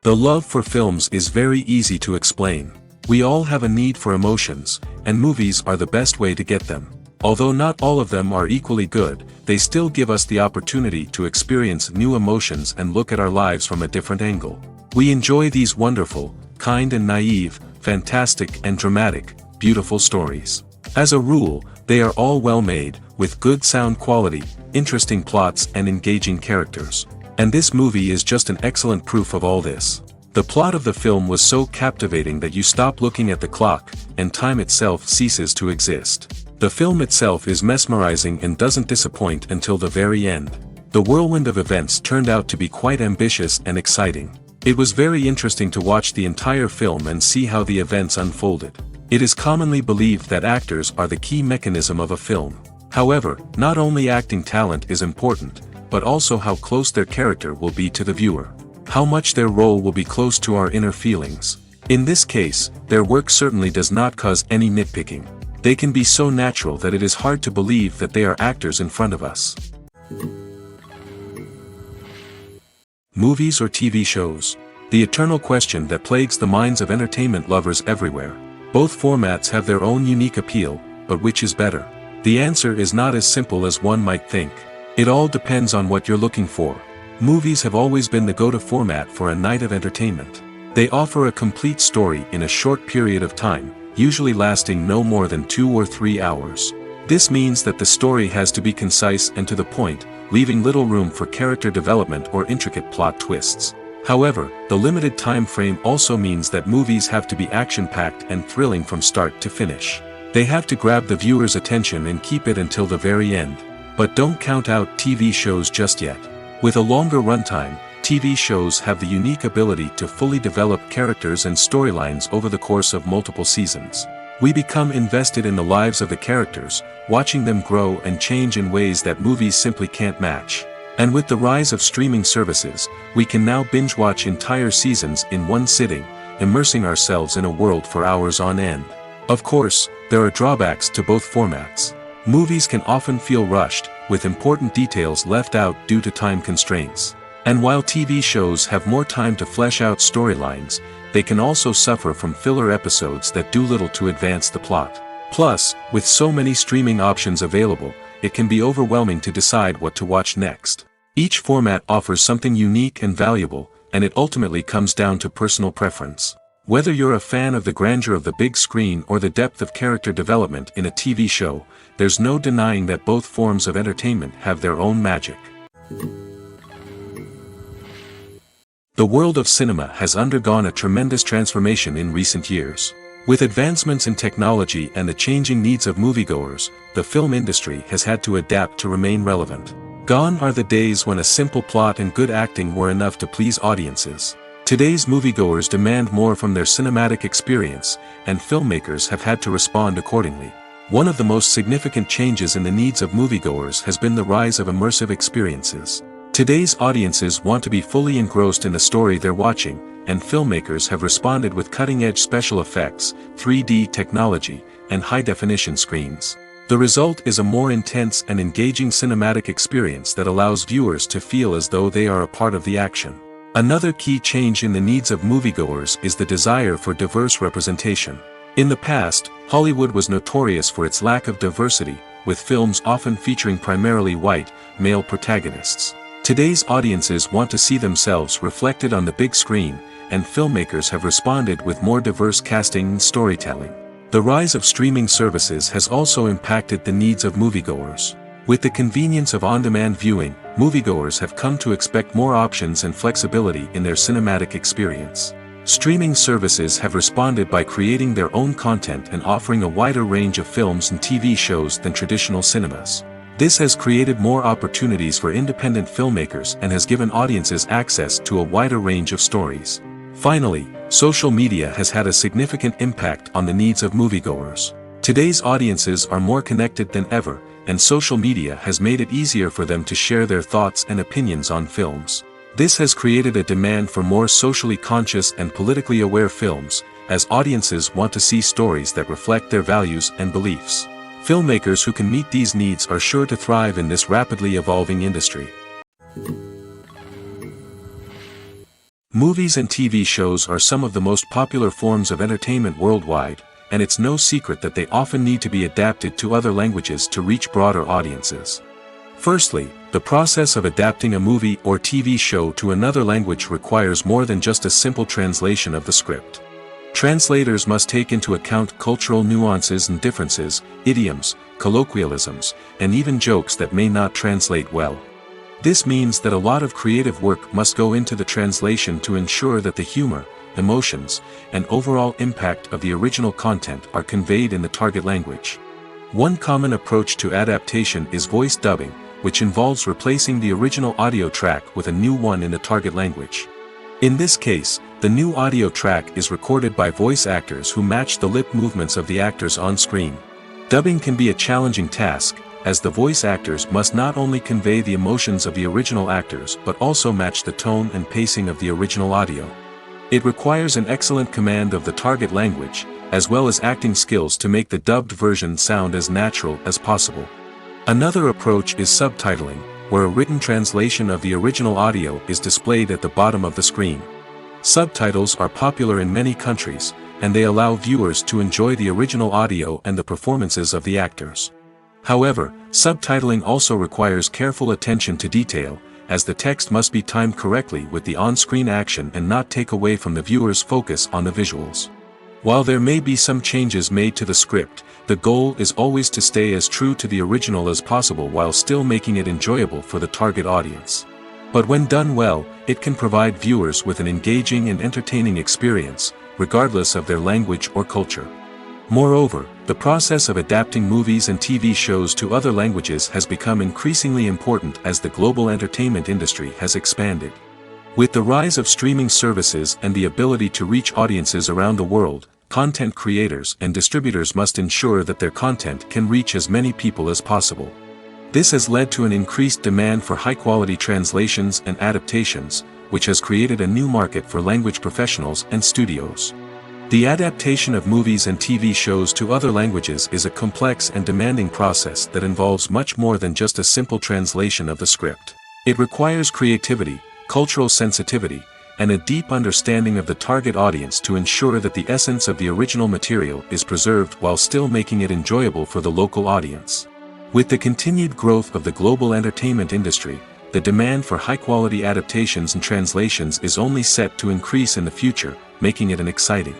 The love for films is very easy to explain. We all have a need for emotions, and movies are the best way to get them. Although not all of them are equally good, they still give us the opportunity to experience new emotions and look at our lives from a different angle. We enjoy these wonderful, kind and naive, fantastic and dramatic, beautiful stories. As a rule, they are all well made, with good sound quality, interesting plots and engaging characters. And this movie is just an excellent proof of all this. The plot of the film was so captivating that you stop looking at the clock, and time itself ceases to exist. The film itself is mesmerizing and doesn't disappoint until the very end. The whirlwind of events turned out to be quite ambitious and exciting. It was very interesting to watch the entire film and see how the events unfolded. It is commonly believed that actors are the key mechanism of a film. However, not only acting talent is important, but also how close their character will be to the viewer. How much their role will be close to our inner feelings. In this case, their work certainly does not cause any nitpicking. They can be so natural that it is hard to believe that they are actors in front of us. Movies or TV shows? The eternal question that plagues the minds of entertainment lovers everywhere. Both formats have their own unique appeal, but which is better? The answer is not as simple as one might think. It all depends on what you're looking for. Movies have always been the go-to format for a night of entertainment. They offer a complete story in a short period of time, usually lasting no more than 2 or 3 hours. This means that the story has to be concise and to the point, leaving little room for character development or intricate plot twists. However, the limited time frame also means that movies have to be action-packed and thrilling from start to finish. They have to grab the viewer's attention and keep it until the very end. But don't count out TV shows just yet. With a longer runtime, TV shows have the unique ability to fully develop characters and storylines over the course of multiple seasons. We become invested in the lives of the characters, watching them grow and change in ways that movies simply can't match. And with the rise of streaming services, we can now binge-watch entire seasons in one sitting, immersing ourselves in a world for hours on end. Of course, there are drawbacks to both formats. Movies can often feel rushed, with important details left out due to time constraints. And while TV shows have more time to flesh out storylines, they can also suffer from filler episodes that do little to advance the plot. Plus, with so many streaming options available, it can be overwhelming to decide what to watch next. Each format offers something unique and valuable, and it ultimately comes down to personal preference. Whether you're a fan of the grandeur of the big screen or the depth of character development in a TV show, there's no denying that both forms of entertainment have their own magic. The world of cinema has undergone a tremendous transformation in recent years. With advancements in technology and the changing needs of moviegoers, the film industry has had to adapt to remain relevant. Gone are the days when a simple plot and good acting were enough to please audiences. Today's moviegoers demand more from their cinematic experience, and filmmakers have had to respond accordingly. One of the most significant changes in the needs of moviegoers has been the rise of immersive experiences. Today's audiences want to be fully engrossed in the story they're watching, and filmmakers have responded with cutting-edge special effects, 3D technology, and high-definition screens. The result is a more intense and engaging cinematic experience that allows viewers to feel as though they are a part of the action. Another key change in the needs of moviegoers is the desire for diverse representation. In the past, Hollywood was notorious for its lack of diversity, with films often featuring primarily white, male protagonists. Today's audiences want to see themselves reflected on the big screen, and filmmakers have responded with more diverse casting and storytelling. The rise of streaming services has also impacted the needs of moviegoers. With the convenience of on-demand viewing, moviegoers have come to expect more options and flexibility in their cinematic experience. Streaming services have responded by creating their own content and offering a wider range of films and TV shows than traditional cinemas. This has created more opportunities for independent filmmakers and has given audiences access to a wider range of stories. Finally, social media has had a significant impact on the needs of moviegoers. Today's audiences are more connected than ever, and social media has made it easier for them to share their thoughts and opinions on films. This has created a demand for more socially conscious and politically aware films, as audiences want to see stories that reflect their values and beliefs. Filmmakers who can meet these needs are sure to thrive in this rapidly evolving industry. Movies and TV shows are some of the most popular forms of entertainment worldwide, and it's no secret that they often need to be adapted to other languages to reach broader audiences. Firstly, the process of adapting a movie or TV show to another language requires more than just a simple translation of the script. Translators must take into account cultural nuances and differences, idioms, colloquialisms, and even jokes that may not translate well. This means that a lot of creative work must go into the translation to ensure that the humor, emotions, and overall impact of the original content are conveyed in the target language. One common approach to adaptation is voice dubbing, which involves replacing the original audio track with a new one in the target language. In this case, the new audio track is recorded by voice actors who match the lip movements of the actors on screen. Dubbing can be a challenging task, as the voice actors must not only convey the emotions of the original actors but also match the tone and pacing of the original audio. It requires an excellent command of the target language, as well as acting skills to make the dubbed version sound as natural as possible. Another approach is subtitling, where a written translation of the original audio is displayed at the bottom of the screen. Subtitles are popular in many countries, and they allow viewers to enjoy the original audio and the performances of the actors. However, subtitling also requires careful attention to detail, as the text must be timed correctly with the on-screen action and not take away from the viewer's focus on the visuals. While there may be some changes made to the script, the goal is always to stay as true to the original as possible while still making it enjoyable for the target audience. But when done well, it can provide viewers with an engaging and entertaining experience, regardless of their language or culture. Moreover, the process of adapting movies and TV shows to other languages has become increasingly important as the global entertainment industry has expanded. With the rise of streaming services and the ability to reach audiences around the world, content creators and distributors must ensure that their content can reach as many people as possible. This has led to an increased demand for high-quality translations and adaptations, which has created a new market for language professionals and studios. The adaptation of movies and TV shows to other languages is a complex and demanding process that involves much more than just a simple translation of the script. It requires creativity, cultural sensitivity, and a deep understanding of the target audience to ensure that the essence of the original material is preserved while still making it enjoyable for the local audience. With the continued growth of the global entertainment industry, the demand for high-quality adaptations and translations is only set to increase in the future, making it an exciting.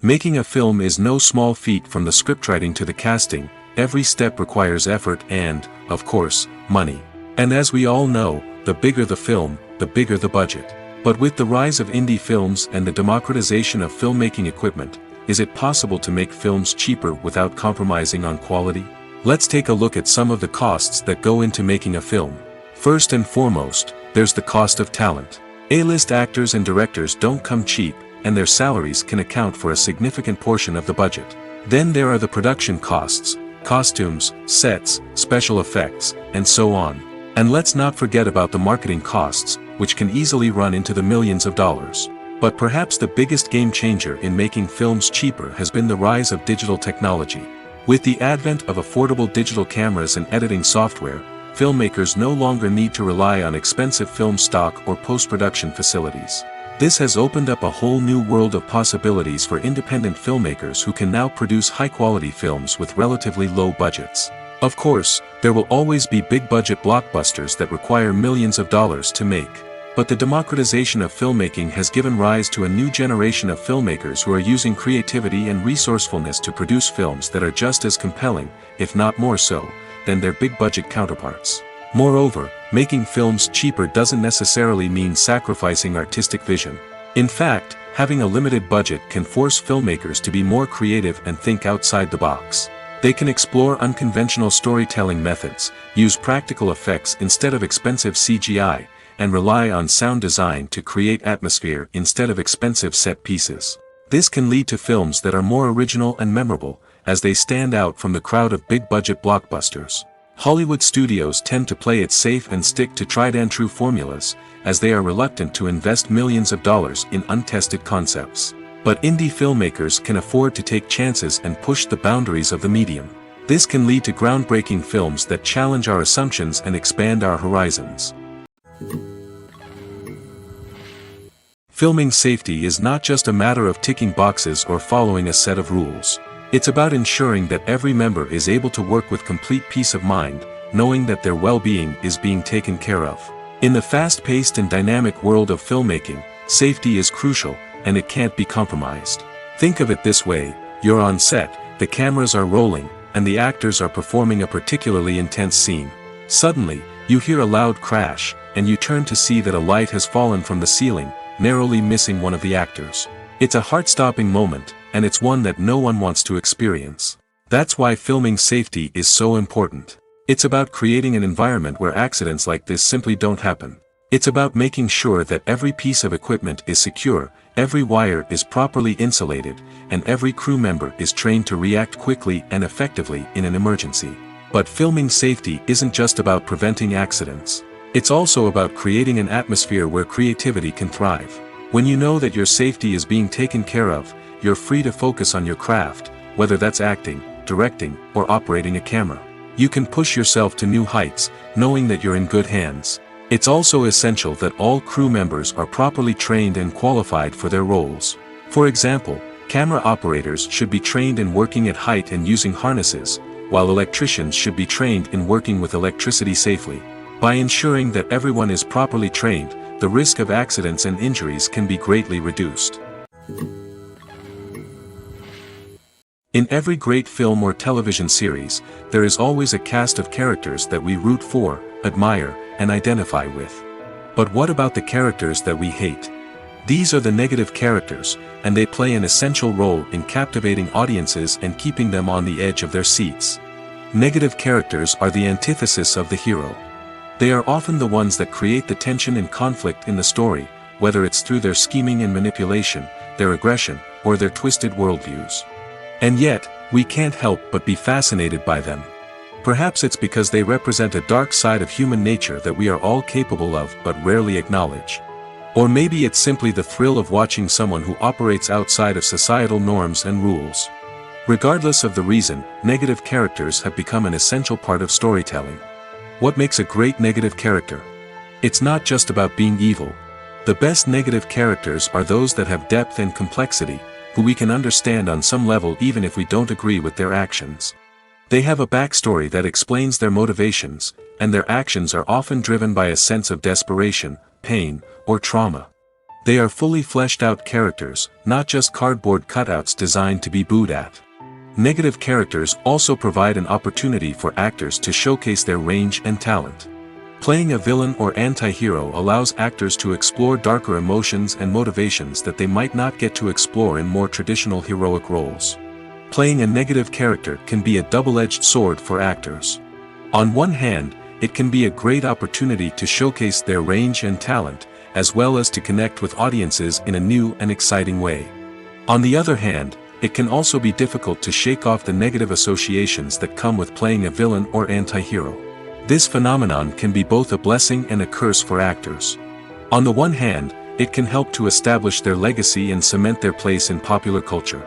Making a film is no small feat. From the scriptwriting to the casting, every step requires effort and, of course, money. And as we all know, the bigger the film, the bigger the budget. But with the rise of indie films and the democratization of filmmaking equipment, is it possible to make films cheaper without compromising on quality? Let's take a look at some of the costs that go into making a film. First and foremost, there's the cost of talent. A-list actors and directors don't come cheap, and their salaries can account for a significant portion of the budget. Then there are the production costs, costumes, sets, special effects, and so on. And let's not forget about the marketing costs, which can easily run into the millions of dollars. But perhaps the biggest game changer in making films cheaper has been the rise of digital technology. With the advent of affordable digital cameras and editing software, filmmakers no longer need to rely on expensive film stock or post-production facilities. This has opened up a whole new world of possibilities for independent filmmakers who can now produce high-quality films with relatively low budgets. Of course, there will always be big-budget blockbusters that require millions of dollars to make. But the democratization of filmmaking has given rise to a new generation of filmmakers who are using creativity and resourcefulness to produce films that are just as compelling, if not more so, than their big-budget counterparts. Moreover, making films cheaper doesn't necessarily mean sacrificing artistic vision. In fact, having a limited budget can force filmmakers to be more creative and think outside the box. They can explore unconventional storytelling methods, use practical effects instead of expensive CGI, and rely on sound design to create atmosphere instead of expensive set pieces. This can lead to films that are more original and memorable, as they stand out from the crowd of big-budget blockbusters. Hollywood studios tend to play it safe and stick to tried-and-true formulas, as they are reluctant to invest millions of dollars in untested concepts. But indie filmmakers can afford to take chances and push the boundaries of the medium. This can lead to groundbreaking films that challenge our assumptions and expand our horizons. Filming safety is not just a matter of ticking boxes or following a set of rules. It's about ensuring that every member is able to work with complete peace of mind, knowing that their well-being is being taken care of. In the fast-paced and dynamic world of filmmaking, safety is crucial, and it can't be compromised. Think of it this way: you're on set, the cameras are rolling, and the actors are performing a particularly intense scene. Suddenly, you hear a loud crash, and you turn to see that a light has fallen from the ceiling, narrowly missing one of the actors. It's a heart-stopping moment, and it's one that no one wants to experience. That's why filming safety is so important. It's about creating an environment where accidents like this simply don't happen. It's about making sure that every piece of equipment is secure, every wire is properly insulated, and every crew member is trained to react quickly and effectively in an emergency. But filming safety isn't just about preventing accidents. It's also about creating an atmosphere where creativity can thrive. When you know that your safety is being taken care of, you're free to focus on your craft, whether that's acting, directing, or operating a camera. You can push yourself to new heights, knowing that you're in good hands. It's also essential that all crew members are properly trained and qualified for their roles. For example, camera operators should be trained in working at height and using harnesses, while electricians should be trained in working with electricity safely. By ensuring that everyone is properly trained, the risk of accidents and injuries can be greatly reduced. In every great film or television series, there is always a cast of characters that we root for, admire, and identify with. But what about the characters that we hate? These are the negative characters, and they play an essential role in captivating audiences and keeping them on the edge of their seats. Negative characters are the antithesis of the hero. They are often the ones that create the tension and conflict in the story, whether it's through their scheming and manipulation, their aggression, or their twisted worldviews. And yet, we can't help but be fascinated by them. Perhaps it's because they represent a dark side of human nature that we are all capable of but rarely acknowledge. Or maybe it's simply the thrill of watching someone who operates outside of societal norms and rules. Regardless of the reason, negative characters have become an essential part of storytelling. What makes a great negative character? It's not just about being evil. The best negative characters are those that have depth and complexity, who we can understand on some level even if we don't agree with their actions. They have a backstory that explains their motivations, and their actions are often driven by a sense of desperation, pain, or trauma. They are fully fleshed out characters, not just cardboard cutouts designed to be booed at. Negative characters also provide an opportunity for actors to showcase their range and talent. Playing a villain or anti-hero allows actors to explore darker emotions and motivations that they might not get to explore in more traditional heroic roles. Playing a negative character can be a double-edged sword for actors. On one hand, it can be a great opportunity to showcase their range and talent, as well as to connect with audiences in a new and exciting way. On the other hand, it can also be difficult to shake off the negative associations that come with playing a villain or anti-hero. This phenomenon can be both a blessing and a curse for actors. On the one hand, it can help to establish their legacy and cement their place in popular culture.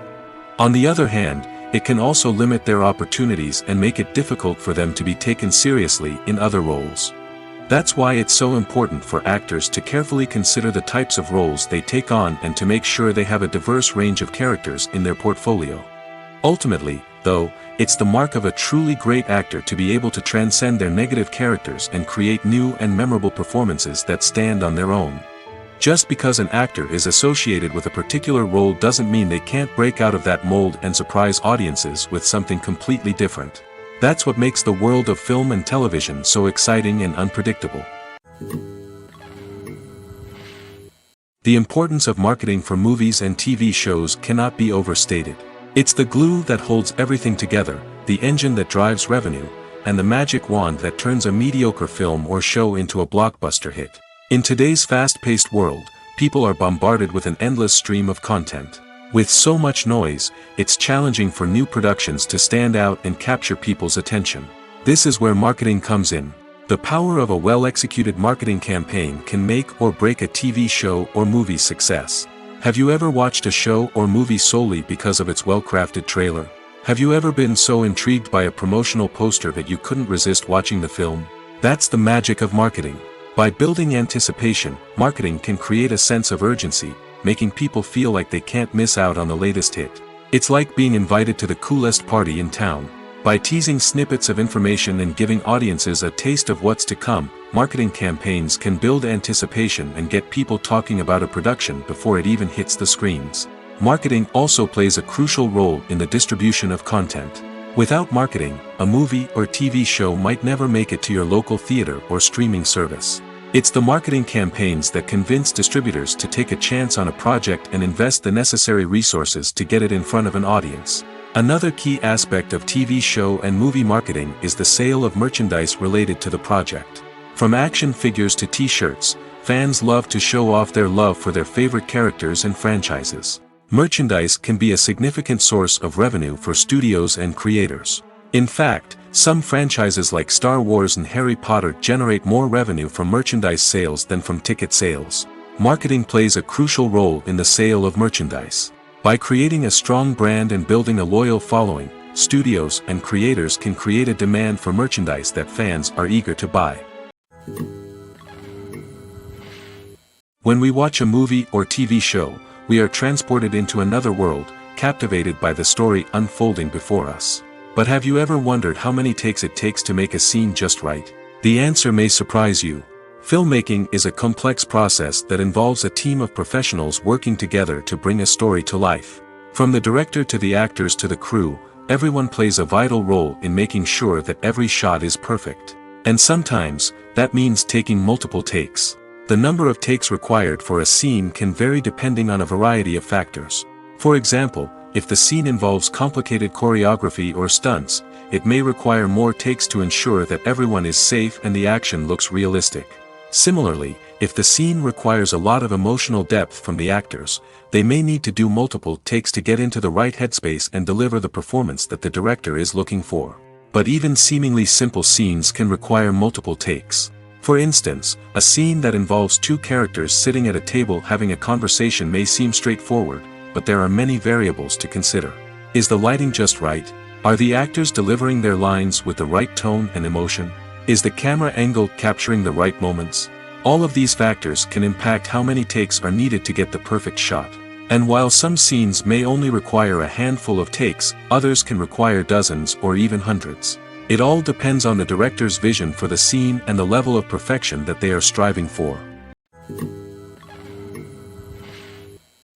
On the other hand, it can also limit their opportunities and make it difficult for them to be taken seriously in other roles. That's why it's so important for actors to carefully consider the types of roles they take on and to make sure they have a diverse range of characters in their portfolio. Ultimately, though, it's the mark of a truly great actor to be able to transcend their negative characters and create new and memorable performances that stand on their own. Just because an actor is associated with a particular role doesn't mean they can't break out of that mold and surprise audiences with something completely different. That's what makes the world of film and television so exciting and unpredictable. The importance of marketing for movies and TV shows cannot be overstated. It's the glue that holds everything together, the engine that drives revenue, and the magic wand that turns a mediocre film or show into a blockbuster hit. In today's fast-paced world, people are bombarded with an endless stream of content. With so much noise, it's challenging for new productions to stand out and capture people's attention. This is where marketing comes in. The power of a well-executed marketing campaign can make or break a TV show or movie's success. Have you ever watched a show or movie solely because of its well-crafted trailer? Have you ever been so intrigued by a promotional poster that you couldn't resist watching the film? That's the magic of marketing. By building anticipation, marketing can create a sense of urgency, making people feel like they can't miss out on the latest hit. It's like being invited to the coolest party in town. By teasing snippets of information and giving audiences a taste of what's to come, marketing campaigns can build anticipation and get people talking about a production before it even hits the screens. Marketing also plays a crucial role in the distribution of content. Without marketing, a movie or TV show might never make it to your local theater or streaming service. It's the marketing campaigns that convince distributors to take a chance on a project and invest the necessary resources to get it in front of an audience. Another key aspect of TV show and movie marketing is the sale of merchandise related to the project. From action figures to t-shirts, fans love to show off their love for their favorite characters and franchises. Merchandise can be a significant source of revenue for studios and creators. In fact, some franchises like Star Wars and Harry Potter generate more revenue from merchandise sales than from ticket sales. Marketing plays a crucial role in the sale of merchandise. By creating a strong brand and building a loyal following, studios and creators can create a demand for merchandise that fans are eager to buy. When we watch a movie or TV show, we are transported into another world, captivated by the story unfolding before us. But have you ever wondered how many takes it takes to make a scene just right? The answer may surprise you. Filmmaking is a complex process that involves a team of professionals working together to bring a story to life. From the director to the actors to the crew, everyone plays a vital role in making sure that every shot is perfect. And sometimes, that means taking multiple takes. The number of takes required for a scene can vary depending on a variety of factors. For example, if the scene involves complicated choreography or stunts, it may require more takes to ensure that everyone is safe and the action looks realistic. Similarly, if the scene requires a lot of emotional depth from the actors, they may need to do multiple takes to get into the right headspace and deliver the performance that the director is looking for. But even seemingly simple scenes can require multiple takes. For instance, a scene that involves two characters sitting at a table having a conversation may seem straightforward, but there are many variables to consider. Is the lighting just right? Are the actors delivering their lines with the right tone and emotion? Is the camera angle capturing the right moments? All of these factors can impact how many takes are needed to get the perfect shot. And while some scenes may only require a handful of takes, others can require dozens or even hundreds. It all depends on the director's vision for the scene and the level of perfection that they are striving for.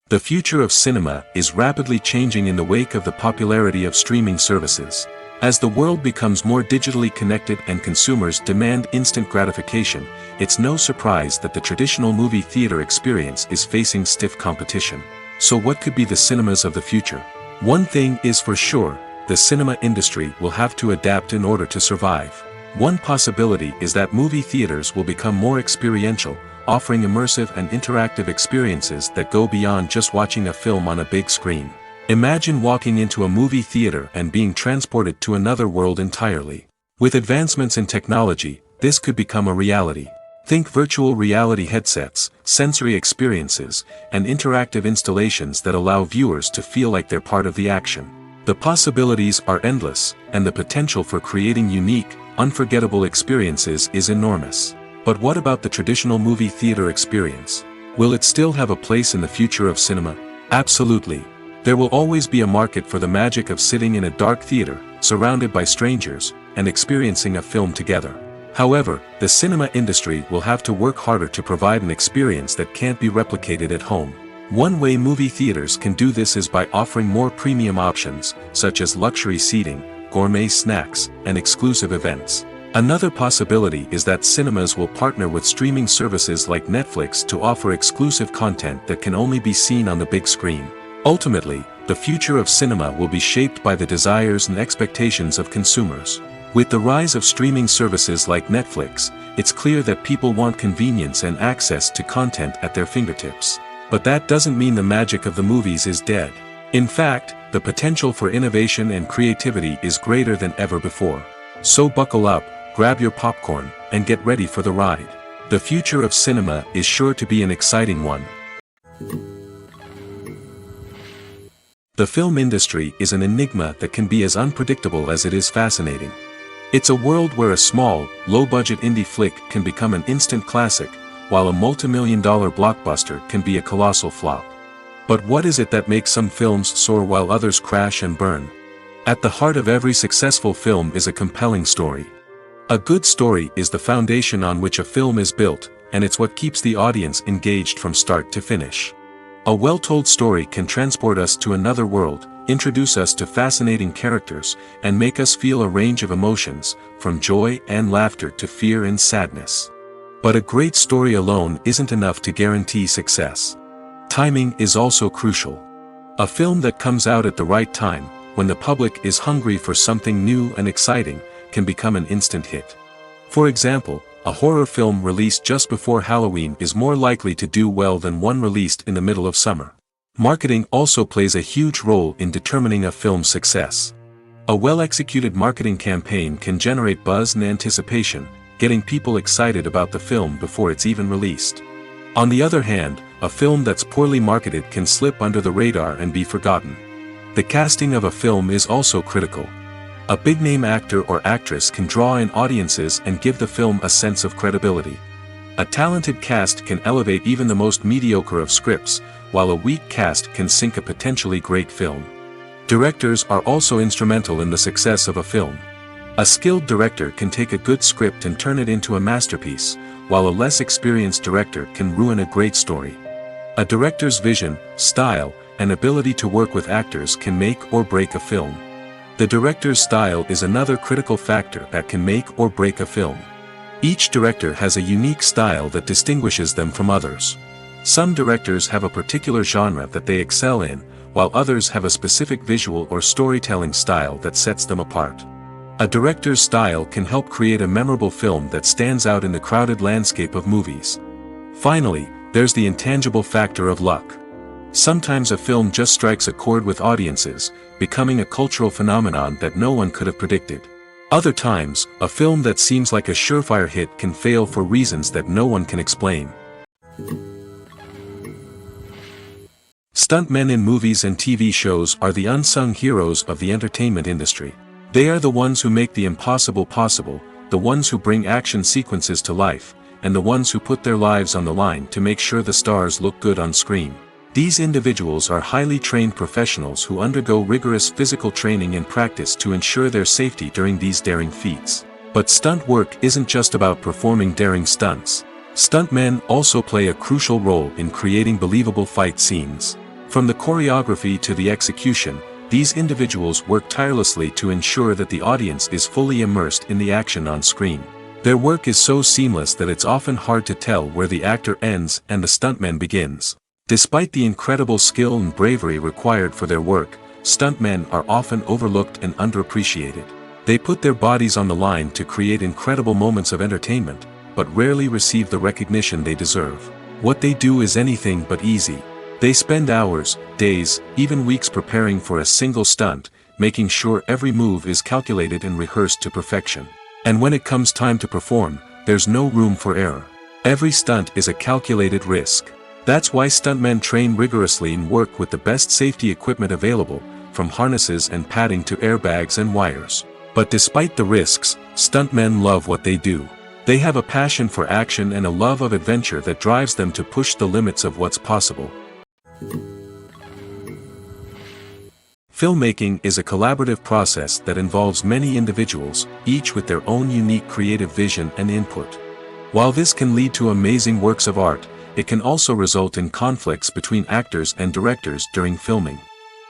The future of cinema is rapidly changing in the wake of the popularity of streaming services. As the world becomes more digitally connected and consumers demand instant gratification, it's no surprise that the traditional movie theater experience is facing stiff competition. So what could be the cinemas of the future? One thing is for sure, the cinema industry will have to adapt in order to survive. One possibility is that movie theaters will become more experiential, offering immersive and interactive experiences that go beyond just watching a film on a big screen. Imagine walking into a movie theater and being transported to another world entirely. With advancements in technology, this could become a reality. Think virtual reality headsets, sensory experiences, and interactive installations that allow viewers to feel like they're part of the action. The possibilities are endless, and the potential for creating unique, unforgettable experiences is enormous. But what about the traditional movie theater experience? Will it still have a place in the future of cinema? Absolutely. There will always be a market for the magic of sitting in a dark theater, surrounded by strangers, and experiencing a film together. However, the cinema industry will have to work harder to provide an experience that can't be replicated at home. One way movie theaters can do this is by offering more premium options, such as luxury seating, gourmet snacks, and exclusive events. Another possibility is that cinemas will partner with streaming services like Netflix to offer exclusive content that can only be seen on the big screen. Ultimately, the future of cinema will be shaped by the desires and expectations of consumers. With the rise of streaming services like Netflix, it's clear that people want convenience and access to content at their fingertips. But that doesn't mean the magic of the movies is dead. In fact, the potential for innovation and creativity is greater than ever before. So buckle up, grab your popcorn, and get ready for the ride. The future of cinema is sure to be an exciting one. The film industry is an enigma that can be as unpredictable as it is fascinating. It's a world where a small, low-budget indie flick can become an instant classic, while a multi-million-dollar blockbuster can be a colossal flop. But what is it that makes some films soar while others crash and burn? At the heart of every successful film is a compelling story. A good story is the foundation on which a film is built, and it's what keeps the audience engaged from start to finish. A well-told story can transport us to another world, introduce us to fascinating characters, and make us feel a range of emotions, from joy and laughter to fear and sadness. But a great story alone isn't enough to guarantee success. Timing is also crucial. A film that comes out at the right time, when the public is hungry for something new and exciting, can become an instant hit. For example, a horror film released just before Halloween is more likely to do well than one released in the middle of summer. Marketing also plays a huge role in determining a film's success. A well-executed marketing campaign can generate buzz and anticipation, getting people excited about the film before it's even released. On the other hand, a film that's poorly marketed can slip under the radar and be forgotten. The casting of a film is also critical. A big-name actor or actress can draw in audiences and give the film a sense of credibility. A talented cast can elevate even the most mediocre of scripts, while a weak cast can sink a potentially great film. Directors are also instrumental in the success of a film. A skilled director can take a good script and turn it into a masterpiece, while a less experienced director can ruin a great story. A director's vision, style, and ability to work with actors can make or break a film. The director's style is another critical factor that can make or break a film. Each director has a unique style that distinguishes them from others. Some directors have a particular genre that they excel in, while others have a specific visual or storytelling style that sets them apart. A director's style can help create a memorable film that stands out in the crowded landscape of movies. Finally, there's the intangible factor of luck. Sometimes a film just strikes a chord with audiences, becoming a cultural phenomenon that no one could have predicted. Other times, a film that seems like a surefire hit can fail for reasons that no one can explain. Stuntmen in movies and TV shows are the unsung heroes of the entertainment industry. They are the ones who make the impossible possible, the ones who bring action sequences to life, and the ones who put their lives on the line to make sure the stars look good on screen. These individuals are highly trained professionals who undergo rigorous physical training and practice to ensure their safety during these daring feats. But stunt work isn't just about performing daring stunts. Stuntmen also play a crucial role in creating believable fight scenes. From the choreography to the execution, these individuals work tirelessly to ensure that the audience is fully immersed in the action on screen. Their work is so seamless that it's often hard to tell where the actor ends and the stuntman begins. Despite the incredible skill and bravery required for their work, stuntmen are often overlooked and underappreciated. They put their bodies on the line to create incredible moments of entertainment, but rarely receive the recognition they deserve. What they do is anything but easy. They spend hours, days, even weeks preparing for a single stunt, making sure every move is calculated and rehearsed to perfection. And when it comes time to perform, there's no room for error. Every stunt is a calculated risk. That's why stuntmen train rigorously and work with the best safety equipment available, from harnesses and padding to airbags and wires. But despite the risks, stuntmen love what they do. They have a passion for action and a love of adventure that drives them to push the limits of what's possible. Filmmaking is a collaborative process that involves many individuals, each with their own unique creative vision and input. While this can lead to amazing works of art, it can also result in conflicts between actors and directors during filming.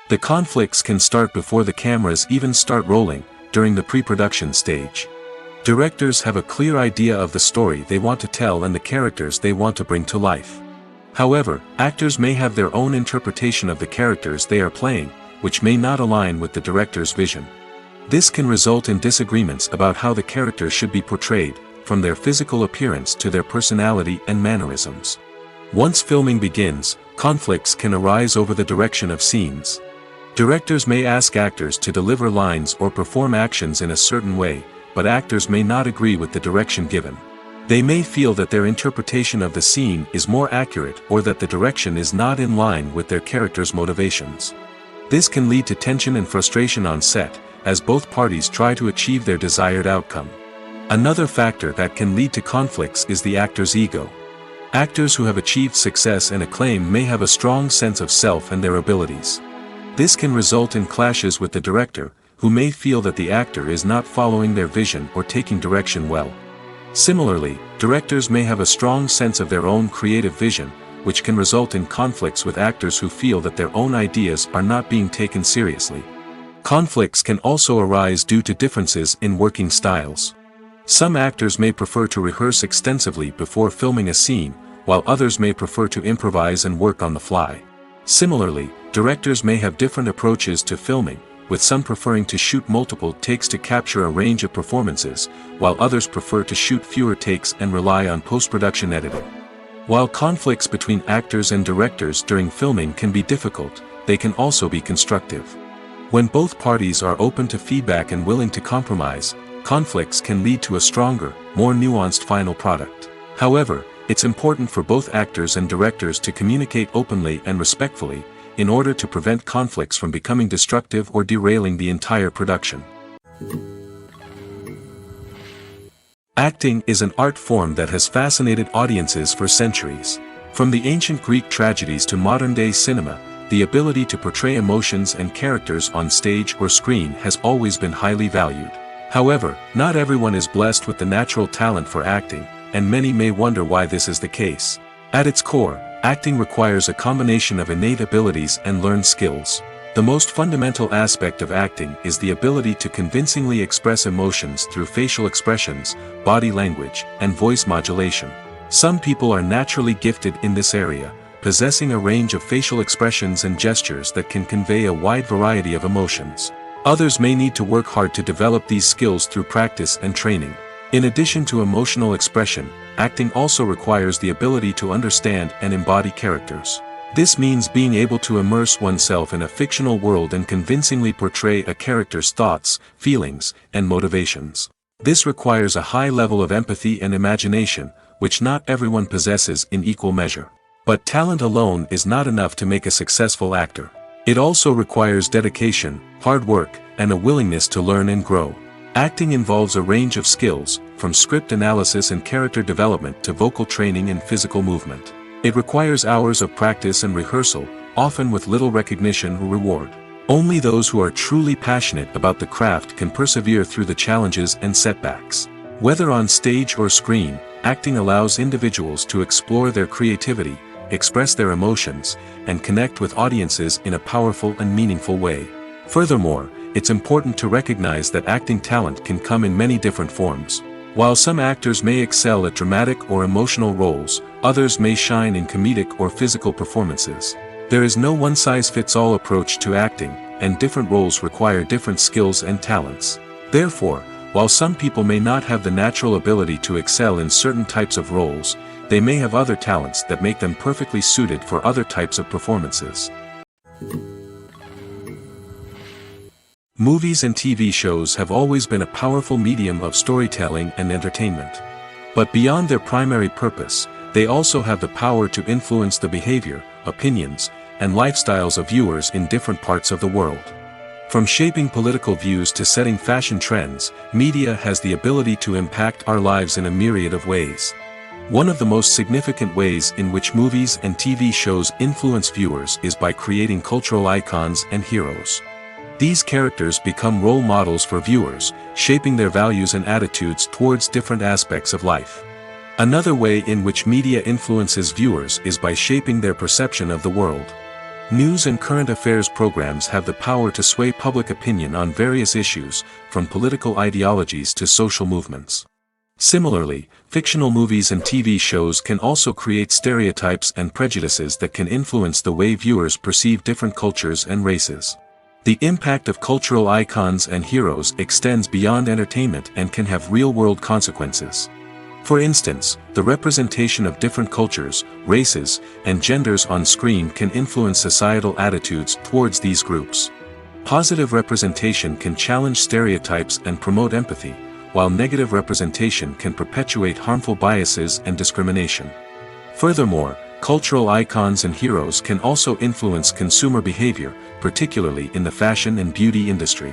The conflicts can start before the cameras even start rolling, during the pre-production stage. Directors have a clear idea of the story they want to tell and the characters they want to bring to life. However, actors may have their own interpretation of the characters they are playing, which may not align with the director's vision. This can result in disagreements about how the character should be portrayed, from their physical appearance to their personality and mannerisms. Once filming begins, conflicts can arise over the direction of scenes. Directors may ask actors to deliver lines or perform actions in a certain way, but actors may not agree with the direction given. They may feel that their interpretation of the scene is more accurate or that the direction is not in line with their character's motivations. This can lead to tension and frustration on set, as both parties try to achieve their desired outcome. Another factor that can lead to conflicts is the actor's ego. Actors who have achieved success and acclaim may have a strong sense of self and their abilities. This can result in clashes with the director, who may feel that the actor is not following their vision or taking direction well. Similarly, directors may have a strong sense of their own creative vision, which can result in conflicts with actors who feel that their own ideas are not being taken seriously. Conflicts can also arise due to differences in working styles. Some actors may prefer to rehearse extensively before filming a scene, while others may prefer to improvise and work on the fly. Similarly, directors may have different approaches to filming, with some preferring to shoot multiple takes to capture a range of performances, while others prefer to shoot fewer takes and rely on post-production editing. While conflicts between actors and directors during filming can be difficult, they can also be constructive. When both parties are open to feedback and willing to compromise, conflicts can lead to a stronger, more nuanced final product. However, it's important for both actors and directors to communicate openly and respectfully, in order to prevent conflicts from becoming destructive or derailing the entire production. Acting is an art form that has fascinated audiences for centuries. From the ancient Greek tragedies to modern-day cinema, the ability to portray emotions and characters on stage or screen has always been highly valued. However, not everyone is blessed with the natural talent for acting, and many may wonder why this is the case. At its core, acting requires a combination of innate abilities and learned skills. The most fundamental aspect of acting is the ability to convincingly express emotions through facial expressions, body language, and voice modulation. Some people are naturally gifted in this area, possessing a range of facial expressions and gestures that can convey a wide variety of emotions. Others may need to work hard to develop these skills through practice and training. In addition to emotional expression, acting also requires the ability to understand and embody characters. This means being able to immerse oneself in a fictional world and convincingly portray a character's thoughts, feelings, and motivations. This requires a high level of empathy and imagination, which not everyone possesses in equal measure. But talent alone is not enough to make a successful actor. It also requires dedication, hard work, and a willingness to learn and grow. Acting involves a range of skills, from script analysis and character development to vocal training and physical movement. It requires hours of practice and rehearsal, often with little recognition or reward. Only those who are truly passionate about the craft can persevere through the challenges and setbacks. Whether on stage or screen, acting allows individuals to explore their creativity, express their emotions, and connect with audiences in a powerful and meaningful way. Furthermore, it's important to recognize that acting talent can come in many different forms. While some actors may excel at dramatic or emotional roles, others may shine in comedic or physical performances. There is no one-size-fits-all approach to acting, and different roles require different skills and talents. Therefore, while some people may not have the natural ability to excel in certain types of roles, they may have other talents that make them perfectly suited for other types of performances. Movies and TV shows have always been a powerful medium of storytelling and entertainment. But beyond their primary purpose, they also have the power to influence the behavior, opinions, and lifestyles of viewers in different parts of the world. From shaping political views to setting fashion trends, media has the ability to impact our lives in a myriad of ways. One of the most significant ways in which movies and TV shows influence viewers is by creating cultural icons and heroes. These characters become role models for viewers, shaping their values and attitudes towards different aspects of life. Another way in which media influences viewers is by shaping their perception of the world. News and current affairs programs have the power to sway public opinion on various issues, from political ideologies to social movements. Similarly, fictional movies and TV shows can also create stereotypes and prejudices that can influence the way viewers perceive different cultures and races. The impact of cultural icons and heroes extends beyond entertainment and can have real-world consequences. For instance, the representation of different cultures, races, and genders on screen can influence societal attitudes towards these groups. Positive representation can challenge stereotypes and promote empathy, while negative representation can perpetuate harmful biases and discrimination. Furthermore, cultural icons and heroes can also influence consumer behavior, particularly in the fashion and beauty industry.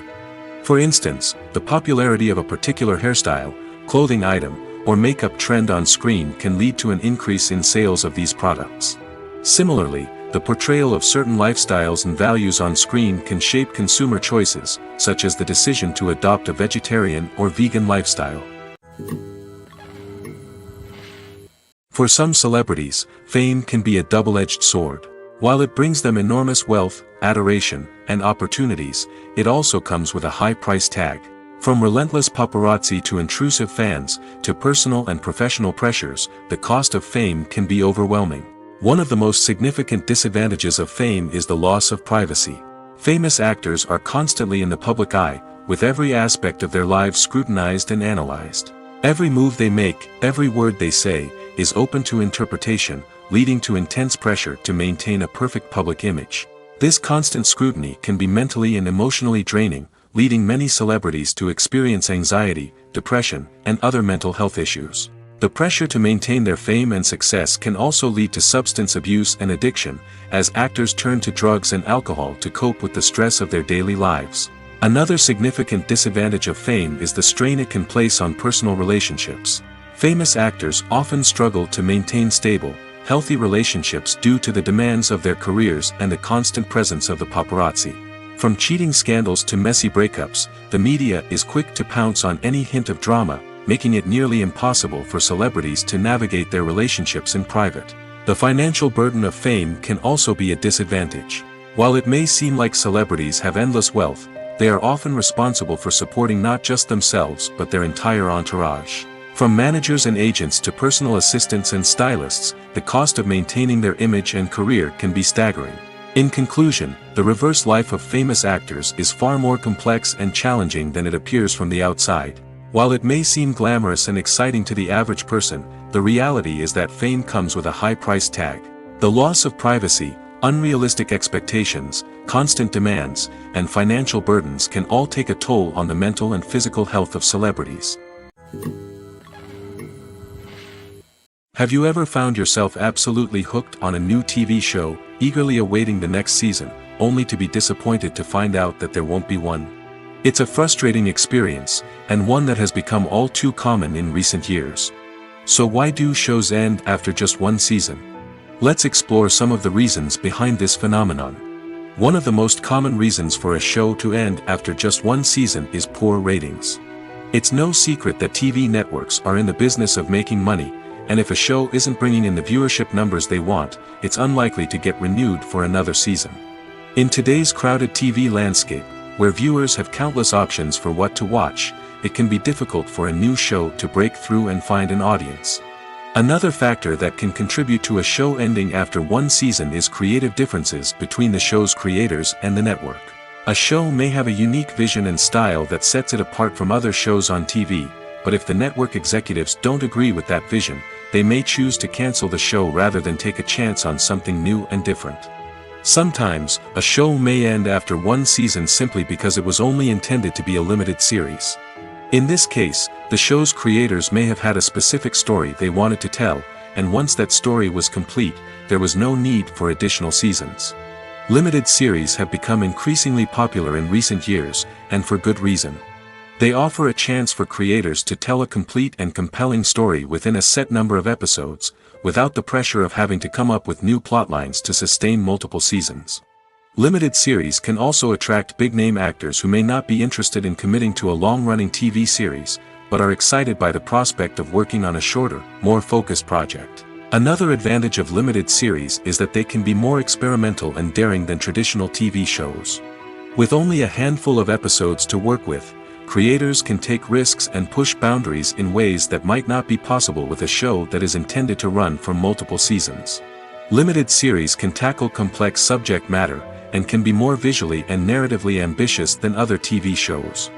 For instance, the popularity of a particular hairstyle, clothing item, or makeup trend on screen can lead to an increase in sales of these products. Similarly, the portrayal of certain lifestyles and values on screen can shape consumer choices, such as the decision to adopt a vegetarian or vegan lifestyle. For some celebrities, fame can be a double-edged sword. While it brings them enormous wealth, adoration, and opportunities, it also comes with a high price tag. From relentless paparazzi to intrusive fans, to personal and professional pressures, the cost of fame can be overwhelming. One of the most significant disadvantages of fame is the loss of privacy. Famous actors are constantly in the public eye, with every aspect of their lives scrutinized and analyzed. Every move they make, every word they say, is open to interpretation, leading to intense pressure to maintain a perfect public image. This constant scrutiny can be mentally and emotionally draining, leading many celebrities to experience anxiety, depression, and other mental health issues. The pressure to maintain their fame and success can also lead to substance abuse and addiction, as actors turn to drugs and alcohol to cope with the stress of their daily lives. Another significant disadvantage of fame is the strain it can place on personal relationships. Famous actors often struggle to maintain stable, healthy relationships due to the demands of their careers and the constant presence of the paparazzi. From cheating scandals to messy breakups, the media is quick to pounce on any hint of drama, making it nearly impossible for celebrities to navigate their relationships in private. The financial burden of fame can also be a disadvantage. While it may seem like celebrities have endless wealth, they are often responsible for supporting not just themselves but their entire entourage. From managers and agents to personal assistants and stylists, the cost of maintaining their image and career can be staggering. In conclusion, the reverse life of famous actors is far more complex and challenging than it appears from the outside. While it may seem glamorous and exciting to the average person, the reality is that fame comes with a high price tag. The loss of privacy, unrealistic expectations, constant demands, and financial burdens can all take a toll on the mental and physical health of celebrities. Have you ever found yourself absolutely hooked on a new TV show, eagerly awaiting the next season, only to be disappointed to find out that there won't be one? It's a frustrating experience, and one that has become all too common in recent years. So why do shows end after just one season? Let's explore some of the reasons behind this phenomenon. One of the most common reasons for a show to end after just one season is poor ratings. It's no secret that TV networks are in the business of making money, and if a show isn't bringing in the viewership numbers they want, it's unlikely to get renewed for another season. In today's crowded TV landscape, where viewers have countless options for what to watch, it can be difficult for a new show to break through and find an audience. Another factor that can contribute to a show ending after one season is creative differences between the show's creators and the network. A show may have a unique vision and style that sets it apart from other shows on TV, but if the network executives don't agree with that vision, they may choose to cancel the show rather than take a chance on something new and different. Sometimes, a show may end after one season simply because it was only intended to be a limited series. In this case, the show's creators may have had a specific story they wanted to tell, and once that story was complete, there was no need for additional seasons. Limited series have become increasingly popular in recent years, and for good reason. They offer a chance for creators to tell a complete and compelling story within a set number of episodes, without the pressure of having to come up with new plotlines to sustain multiple seasons. Limited series can also attract big-name actors who may not be interested in committing to a long-running TV series, but are excited by the prospect of working on a shorter, more focused project. Another advantage of limited series is that they can be more experimental and daring than traditional TV shows. With only a handful of episodes to work with, creators can take risks and push boundaries in ways that might not be possible with a show that is intended to run for multiple seasons. Limited series can tackle complex subject matter, and can be more visually and narratively ambitious than other TV shows.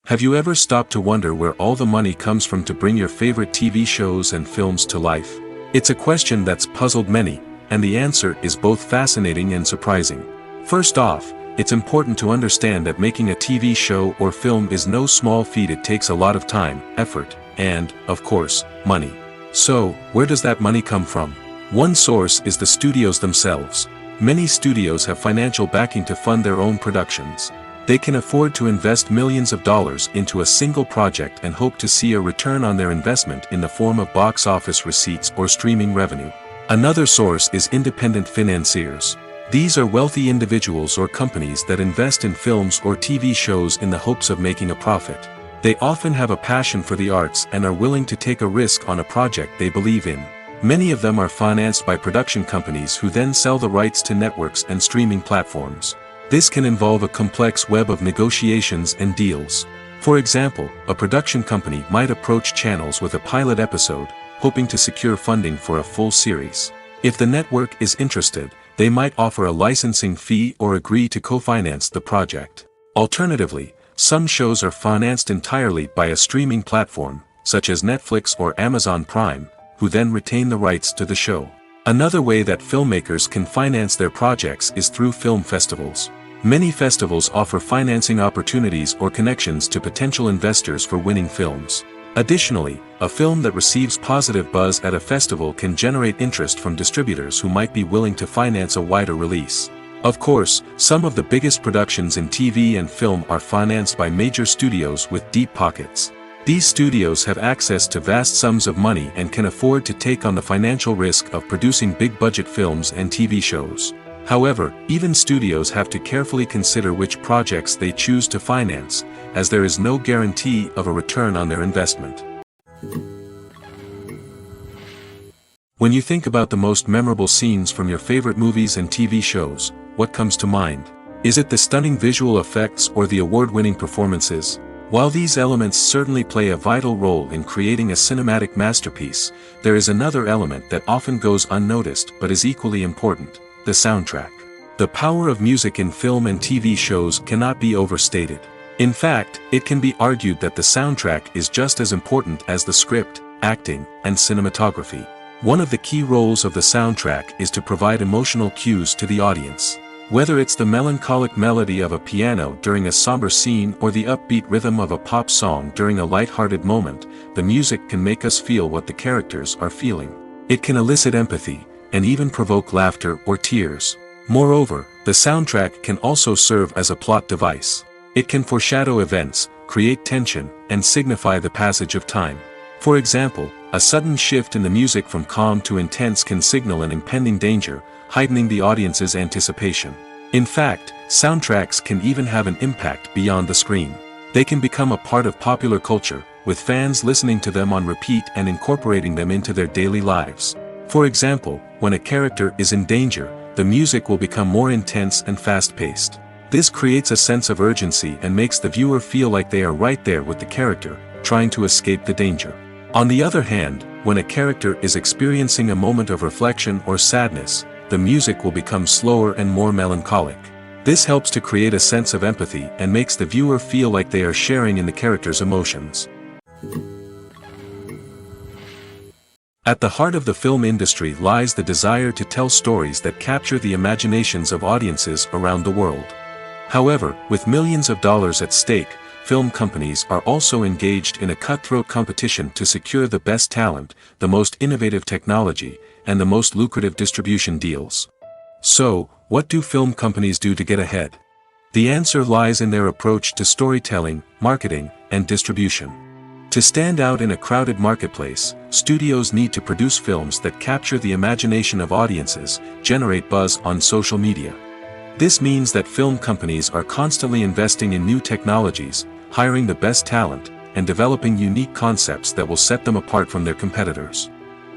Have you ever stopped to wonder where all the money comes from to bring your favorite TV shows and films to life? It's a question that's puzzled many, and the answer is both fascinating and surprising. First off, it's important to understand that making a TV show or film is no small feat. It takes a lot of time, effort, and, of course, money. So, where does that money come from? One source is the studios themselves. Many studios have financial backing to fund their own productions. They can afford to invest millions of dollars into a single project and hope to see a return on their investment in the form of box office receipts or streaming revenue. Another source is independent financiers. These are wealthy individuals or companies that invest in films or TV shows in the hopes of making a profit. They often have a passion for the arts and are willing to take a risk on a project they believe in. Many of them are financed by production companies who then sell the rights to networks and streaming platforms. This can involve a complex web of negotiations and deals. For example, a production company might approach channels with a pilot episode, hoping to secure funding for a full series. If the network is interested, they might offer a licensing fee or agree to co-finance the project. Alternatively, some shows are financed entirely by a streaming platform, such as Netflix or Amazon Prime, who then retain the rights to the show. Another way that filmmakers can finance their projects is through film festivals. Many festivals offer financing opportunities or connections to potential investors for winning films. Additionally, a film that receives positive buzz at a festival can generate interest from distributors who might be willing to finance a wider release. Of course, some of the biggest productions in TV and film are financed by major studios with deep pockets. These studios have access to vast sums of money and can afford to take on the financial risk of producing big-budget films and TV shows. However, even studios have to carefully consider which projects they choose to finance, as there is no guarantee of a return on their investment. When you think about the most memorable scenes from your favorite movies and TV shows, what comes to mind? Is it the stunning visual effects or the award-winning performances? While these elements certainly play a vital role in creating a cinematic masterpiece, there is another element that often goes unnoticed but is equally important: the soundtrack. The power of music in film and TV shows cannot be overstated. In fact, it can be argued that the soundtrack is just as important as the script, acting, and cinematography. One of the key roles of the soundtrack is to provide emotional cues to the audience. Whether it's the melancholic melody of a piano during a somber scene or the upbeat rhythm of a pop song during a light-hearted moment, the music can make us feel what the characters are feeling. It can elicit empathy, and even provoke laughter or tears. Moreover, the soundtrack can also serve as a plot device. It can foreshadow events, create tension, and signify the passage of time. For example, a sudden shift in the music from calm to intense can signal an impending danger, heightening the audience's anticipation. In fact, soundtracks can even have an impact beyond the screen. They can become a part of popular culture, with fans listening to them on repeat and incorporating them into their daily lives. For example, when a character is in danger, the music will become more intense and fast-paced. This creates a sense of urgency and makes the viewer feel like they are right there with the character, trying to escape the danger. On the other hand, when a character is experiencing a moment of reflection or sadness, the music will become slower and more melancholic. This helps to create a sense of empathy and makes the viewer feel like they are sharing in the character's emotions. At the heart of the film industry lies the desire to tell stories that capture the imaginations of audiences around the world. However, with millions of dollars at stake, film companies are also engaged in a cutthroat competition to secure the best talent, the most innovative technology, and the most lucrative distribution deals. So, what do film companies do to get ahead? The answer lies in their approach to storytelling, marketing, and distribution. To stand out in a crowded marketplace, studios need to produce films that capture the imagination of audiences, generate buzz on social media. This means that film companies are constantly investing in new technologies, hiring the best talent, and developing unique concepts that will set them apart from their competitors.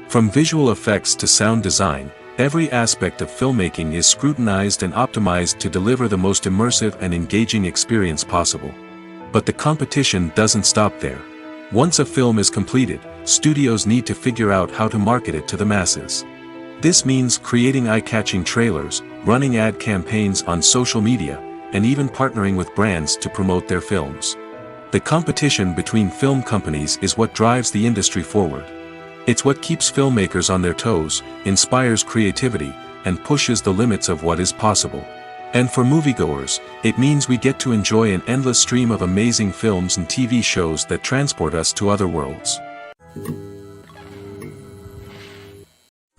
From visual effects to sound design, every aspect of filmmaking is scrutinized and optimized to deliver the most immersive and engaging experience possible. But the competition doesn't stop there. Once a film is completed, studios need to figure out how to market it to the masses. This means creating eye-catching trailers, running ad campaigns on social media, and even partnering with brands to promote their films. The competition between film companies is what drives the industry forward. It's what keeps filmmakers on their toes, inspires creativity, and pushes the limits of what is possible. And for moviegoers, it means we get to enjoy an endless stream of amazing films and TV shows that transport us to other worlds.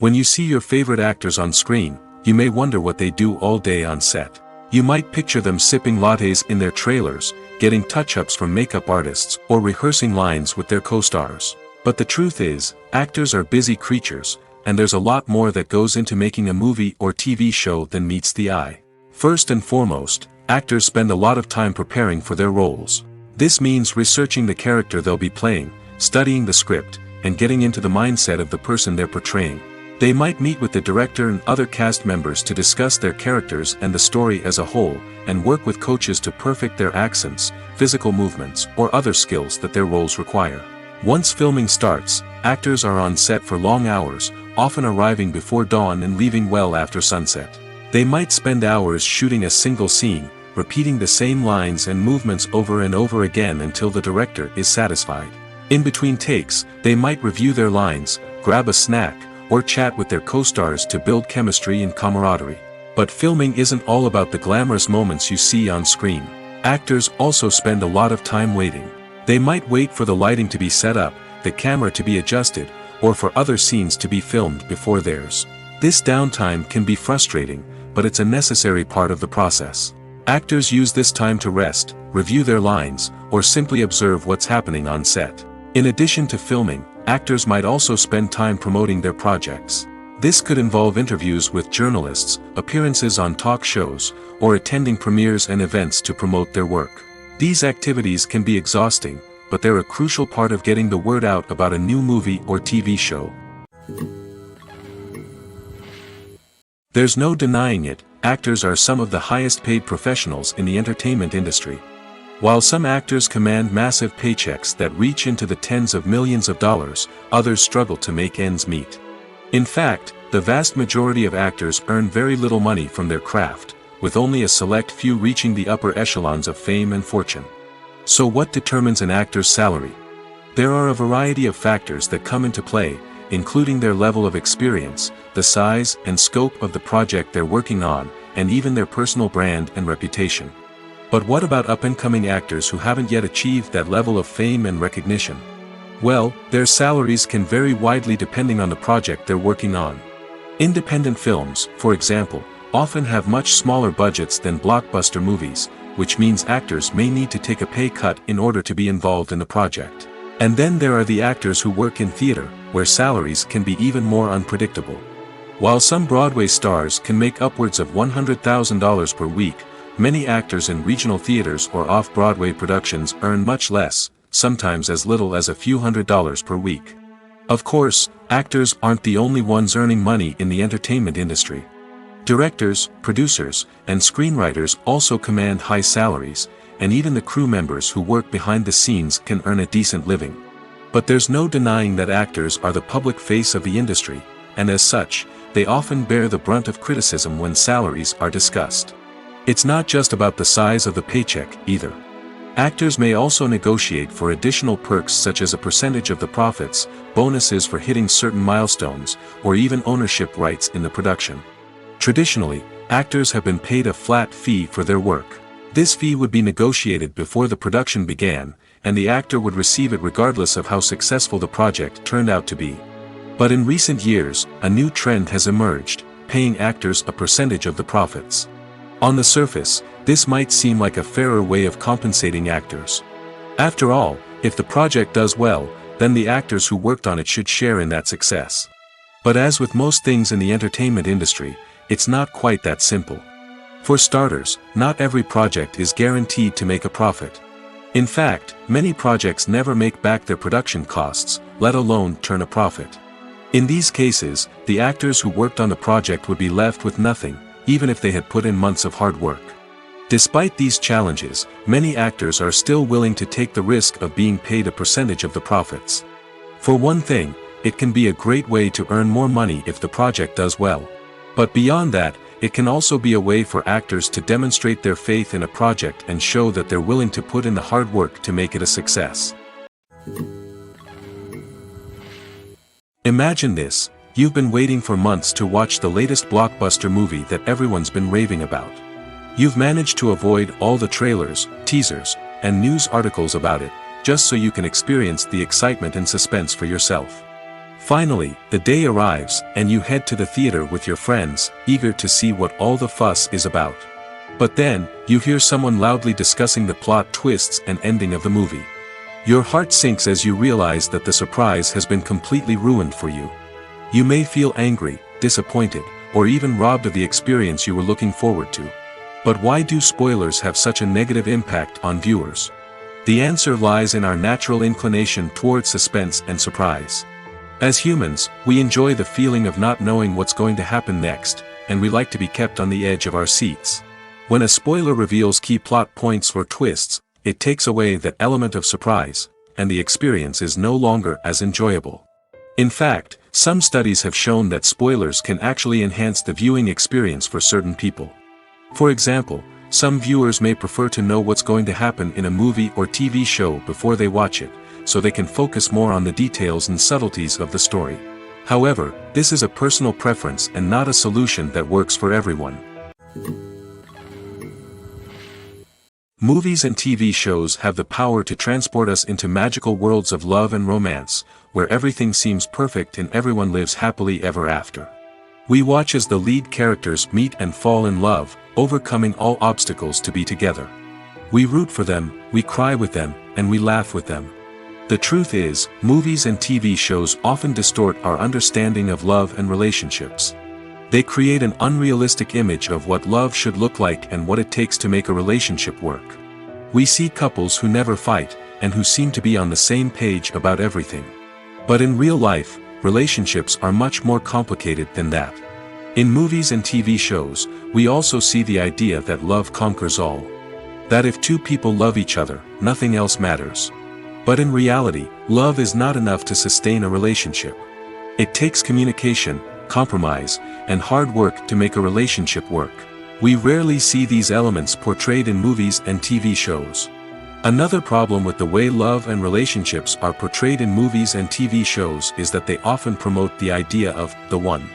When you see your favorite actors on screen, you may wonder what they do all day on set. You might picture them sipping lattes in their trailers, getting touch-ups from makeup artists, or rehearsing lines with their co-stars. But the truth is, actors are busy creatures, and there's a lot more that goes into making a movie or TV show than meets the eye. First and foremost, actors spend a lot of time preparing for their roles. This means researching the character they'll be playing, studying the script, and getting into the mindset of the person they're portraying. They might meet with the director and other cast members to discuss their characters and the story as a whole, and work with coaches to perfect their accents, physical movements, or other skills that their roles require. Once filming starts, actors are on set for long hours, often arriving before dawn and leaving well after sunset. They might spend hours shooting a single scene, repeating the same lines and movements over and over again until the director is satisfied. In between takes, they might review their lines, grab a snack, or chat with their co-stars to build chemistry and camaraderie. But filming isn't all about the glamorous moments you see on screen. Actors also spend a lot of time waiting. They might wait for the lighting to be set up, the camera to be adjusted, or for other scenes to be filmed before theirs. This downtime can be frustrating, but it's a necessary part of the process. Actors use this time to rest, review their lines, or simply observe what's happening on set. In addition to filming, actors might also spend time promoting their projects. This could involve interviews with journalists, appearances on talk shows, or attending premieres and events to promote their work. These activities can be exhausting, but they're a crucial part of getting the word out about a new movie or TV show. There's no denying it, actors are some of the highest paid professionals in the entertainment industry. While some actors command massive paychecks that reach into the tens of millions of dollars, others struggle to make ends meet. In fact, the vast majority of actors earn very little money from their craft, with only a select few reaching the upper echelons of fame and fortune. So what determines an actor's salary? There are a variety of factors that come into play, including their level of experience, the size and scope of the project they're working on, and even their personal brand and reputation. But what about up-and-coming actors who haven't yet achieved that level of fame and recognition? Well, their salaries can vary widely depending on the project they're working on. Independent films, for example, often have much smaller budgets than blockbuster movies, which means actors may need to take a pay cut in order to be involved in the project. And then there are the actors who work in theater, where salaries can be even more unpredictable. While some Broadway stars can make upwards of $100,000 per week, many actors in regional theaters or off-Broadway productions earn much less, sometimes as little as a few $100s per week. Of course, actors aren't the only ones earning money in the entertainment industry. Directors, producers, and screenwriters also command high salaries, and even the crew members who work behind the scenes can earn a decent living. But there's no denying that actors are the public face of the industry, and as such, they often bear the brunt of criticism when salaries are discussed. It's not just about the size of the paycheck, either. Actors may also negotiate for additional perks such as a percentage of the profits, bonuses for hitting certain milestones, or even ownership rights in the production. Traditionally, actors have been paid a flat fee for their work. This fee would be negotiated before the production began, and the actor would receive it regardless of how successful the project turned out to be. But in recent years, a new trend has emerged, paying actors a percentage of the profits. On the surface, this might seem like a fairer way of compensating actors. After all, if the project does well, then the actors who worked on it should share in that success. But as with most things in the entertainment industry, it's not quite that simple. For starters, not every project is guaranteed to make a profit. In fact, many projects never make back their production costs, let alone turn a profit. In these cases, the actors who worked on the project would be left with nothing, even if they had put in months of hard work. Despite these challenges, many actors are still willing to take the risk of being paid a percentage of the profits. For one thing, it can be a great way to earn more money if the project does well. But beyond that, it can also be a way for actors to demonstrate their faith in a project and show that they're willing to put in the hard work to make it a success. Imagine this: you've been waiting for months to watch the latest blockbuster movie that everyone's been raving about. You've managed to avoid all the trailers, teasers, and news articles about it, just so you can experience the excitement and suspense for yourself. Finally, the day arrives, and you head to the theater with your friends, eager to see what all the fuss is about. But then, you hear someone loudly discussing the plot twists and ending of the movie. Your heart sinks as you realize that the surprise has been completely ruined for you. You may feel angry, disappointed, or even robbed of the experience you were looking forward to. But why do spoilers have such a negative impact on viewers? The answer lies in our natural inclination toward suspense and surprise. As humans, we enjoy the feeling of not knowing what's going to happen next, and we like to be kept on the edge of our seats. When a spoiler reveals key plot points or twists, it takes away that element of surprise, and the experience is no longer as enjoyable. In fact, some studies have shown that spoilers can actually enhance the viewing experience for certain people. For example, some viewers may prefer to know what's going to happen in a movie or TV show before they watch it, so they can focus more on the details and subtleties of the story. However, this is a personal preference and not a solution that works for everyone. Movies and TV shows have the power to transport us into magical worlds of love and romance, where everything seems perfect and everyone lives happily ever after. We watch as the lead characters meet and fall in love, overcoming all obstacles to be together. We root for them, we cry with them, and we laugh with them. The truth is, movies and TV shows often distort our understanding of love and relationships. They create an unrealistic image of what love should look like and what it takes to make a relationship work. We see couples who never fight, and who seem to be on the same page about everything. But in real life, relationships are much more complicated than that. In movies and TV shows, we also see the idea that love conquers all. That if two people love each other, nothing else matters. But in reality, love is not enough to sustain a relationship. It takes communication, compromise, and hard work to make a relationship work. We rarely see these elements portrayed in movies and TV shows. Another problem with the way love and relationships are portrayed in movies and TV shows is that they often promote the idea of the one.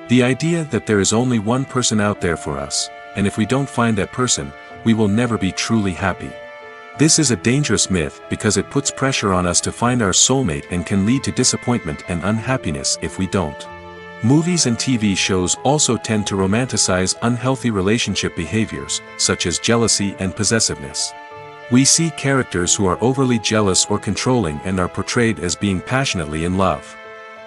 The idea that there is only one person out there for us, and if we don't find that person, we will never be truly happy. This is a dangerous myth because it puts pressure on us to find our soulmate and can lead to disappointment and unhappiness if we don't. Movies and TV shows also tend to romanticize unhealthy relationship behaviors, such as jealousy and possessiveness. We see characters who are overly jealous or controlling and are portrayed as being passionately in love.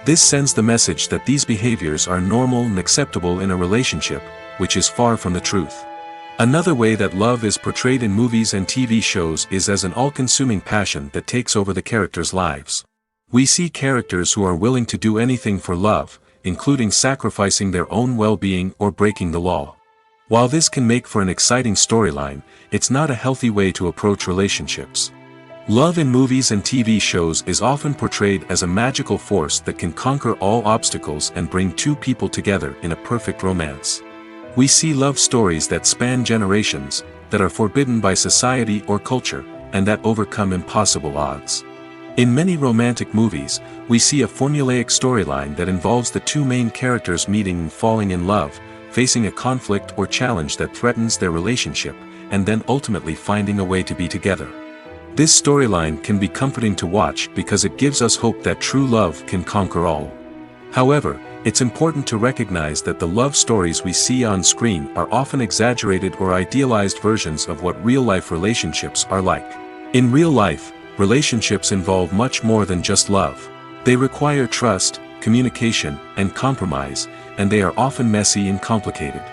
This sends the message that these behaviors are normal and acceptable in a relationship, which is far from the truth. Another way that love is portrayed in movies and TV shows is as an all-consuming passion that takes over the characters' lives. We see characters who are willing to do anything for love, including sacrificing their own well-being or breaking the law. While this can make for an exciting storyline, it's not a healthy way to approach relationships. Love in movies and TV shows is often portrayed as a magical force that can conquer all obstacles and bring two people together in a perfect romance. We see love stories that span generations, that are forbidden by society or culture, and that overcome impossible odds. In many romantic movies, we see a formulaic storyline that involves the two main characters meeting and falling in love, facing a conflict or challenge that threatens their relationship, and then ultimately finding a way to be together. This storyline can be comforting to watch because it gives us hope that true love can conquer all. However, it's important to recognize that the love stories we see on screen are often exaggerated or idealized versions of what real-life relationships are like. In real life, relationships involve much more than just love. They require trust, communication, and compromise, and they are often messy and complicated.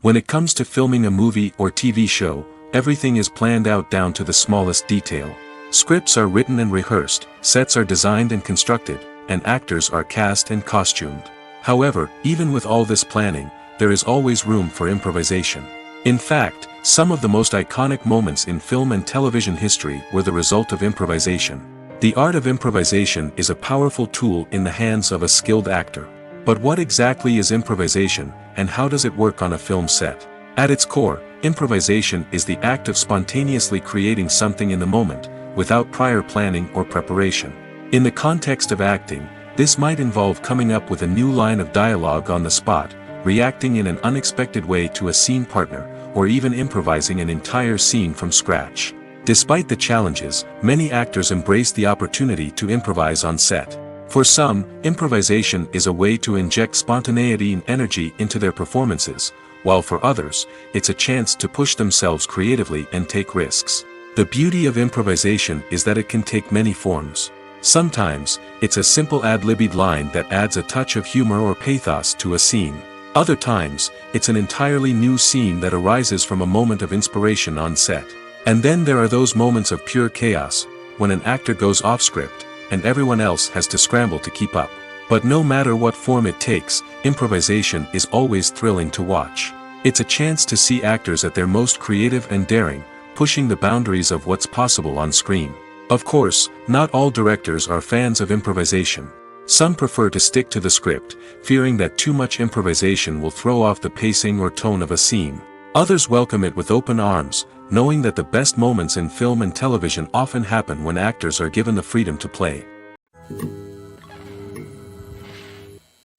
When it comes to filming a movie or TV show, everything is planned out down to the smallest detail. Scripts are written and rehearsed, sets are designed and constructed, and actors are cast and costumed. However, even with all this planning, there is always room for improvisation. In fact, some of the most iconic moments in film and television history were the result of improvisation. The art of improvisation is a powerful tool in the hands of a skilled actor. But what exactly is improvisation, and how does it work on a film set? At its core, improvisation is the act of spontaneously creating something in the moment, without prior planning or preparation. In the context of acting, this might involve coming up with a new line of dialogue on the spot, reacting in an unexpected way to a scene partner, or even improvising an entire scene from scratch. Despite the challenges, many actors embrace the opportunity to improvise on set. For some, improvisation is a way to inject spontaneity and energy into their performances, while for others, it's a chance to push themselves creatively and take risks. The beauty of improvisation is that it can take many forms. Sometimes, it's a simple ad-libbed line that adds a touch of humor or pathos to a scene. Other times, it's an entirely new scene that arises from a moment of inspiration on set. And then there are those moments of pure chaos, when an actor goes off script, and everyone else has to scramble to keep up. But no matter what form it takes, improvisation is always thrilling to watch. It's a chance to see actors at their most creative and daring, pushing the boundaries of what's possible on screen. Of course, not all directors are fans of improvisation. Some prefer to stick to the script, fearing that too much improvisation will throw off the pacing or tone of a scene. Others welcome it with open arms, knowing that the best moments in film and television often happen when actors are given the freedom to play.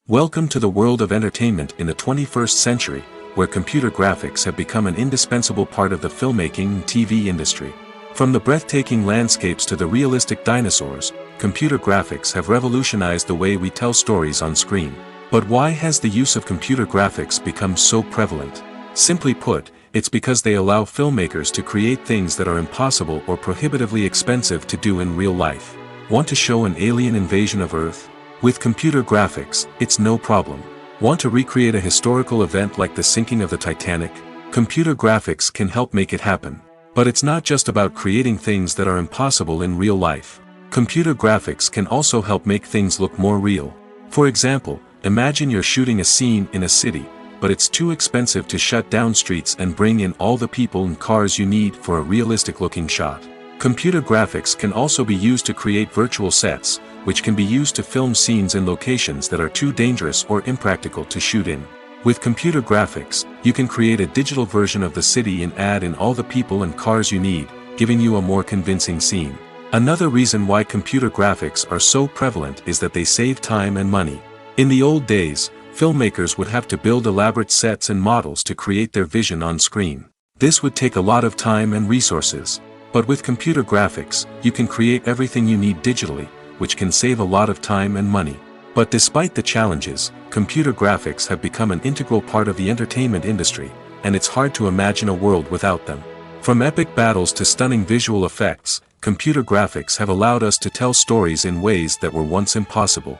Welcome to the world of entertainment in the 21st century, where computer graphics have become an indispensable part of the filmmaking and TV industry. From the breathtaking landscapes to the realistic dinosaurs, computer graphics have revolutionized the way we tell stories on screen. But why has the use of computer graphics become so prevalent? Simply put, it's because they allow filmmakers to create things that are impossible or prohibitively expensive to do in real life. Want to show an alien invasion of Earth? With computer graphics, it's no problem. Want to recreate a historical event like the sinking of the Titanic? Computer graphics can help make it happen. But it's not just about creating things that are impossible in real life. Computer graphics can also help make things look more real. For example, imagine you're shooting a scene in a city, but it's too expensive to shut down streets and bring in all the people and cars you need for a realistic-looking shot. Computer graphics can also be used to create virtual sets, which can be used to film scenes in locations that are too dangerous or impractical to shoot in. With computer graphics, you can create a digital version of the city and add in all the people and cars you need, giving you a more convincing scene. Another reason why computer graphics are so prevalent is that they save time and money. In the old days, filmmakers would have to build elaborate sets and models to create their vision on screen. This would take a lot of time and resources. But with computer graphics, you can create everything you need digitally, which can save a lot of time and money. But despite the challenges, computer graphics have become an integral part of the entertainment industry, and it's hard to imagine a world without them. From epic battles to stunning visual effects, computer graphics have allowed us to tell stories in ways that were once impossible.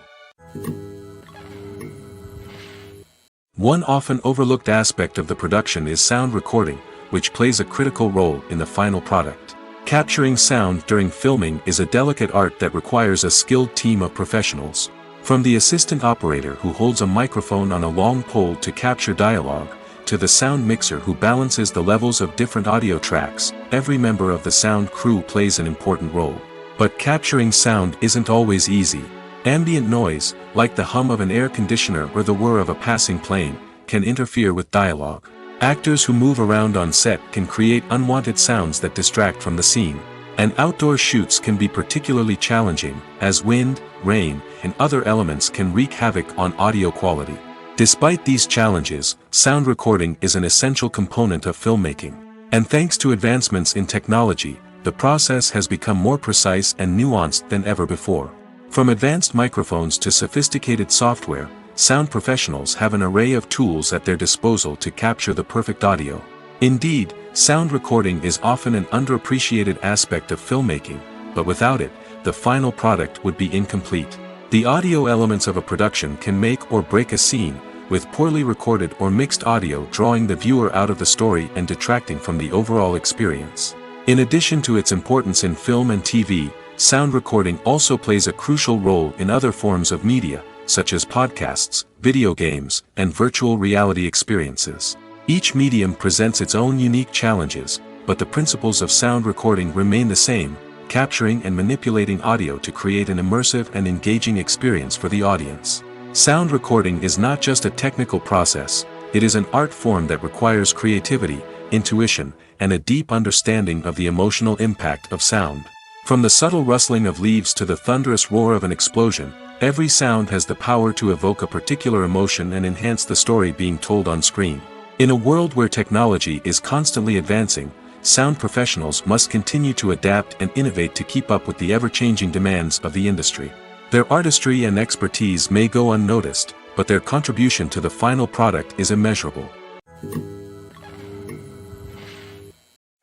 One often overlooked aspect of the production is sound recording, which plays a critical role in the final product. Capturing sound during filming is a delicate art that requires a skilled team of professionals. From the assistant operator who holds a microphone on a long pole to capture dialogue, to the sound mixer who balances the levels of different audio tracks, every member of the sound crew plays an important role. But capturing sound isn't always easy. Ambient noise, like the hum of an air conditioner or the whir of a passing plane, can interfere with dialogue. Actors who move around on set can create unwanted sounds that distract from the scene. And outdoor shoots can be particularly challenging, as wind, rain, and other elements can wreak havoc on audio quality. Despite these challenges, sound recording is an essential component of filmmaking. And thanks to advancements in technology, the process has become more precise and nuanced than ever before. From advanced microphones to sophisticated software, sound professionals have an array of tools at their disposal to capture the perfect audio. Indeed, sound recording is often an underappreciated aspect of filmmaking, but without it, the final product would be incomplete. The audio elements of a production can make or break a scene, with poorly recorded or mixed audio drawing the viewer out of the story and detracting from the overall experience. In addition to its importance in film and TV, sound recording also plays a crucial role in other forms of media, such as podcasts, video games, and virtual reality experiences. Each medium presents its own unique challenges, but the principles of sound recording remain the same, capturing and manipulating audio to create an immersive and engaging experience for the audience. Sound recording is not just a technical process, it is an art form that requires creativity, intuition, and a deep understanding of the emotional impact of sound. From the subtle rustling of leaves to the thunderous roar of an explosion, every sound has the power to evoke a particular emotion and enhance the story being told on screen. In a world where technology is constantly advancing, sound professionals must continue to adapt and innovate to keep up with the ever-changing demands of the industry. Their artistry and expertise may go unnoticed, but their contribution to the final product is immeasurable.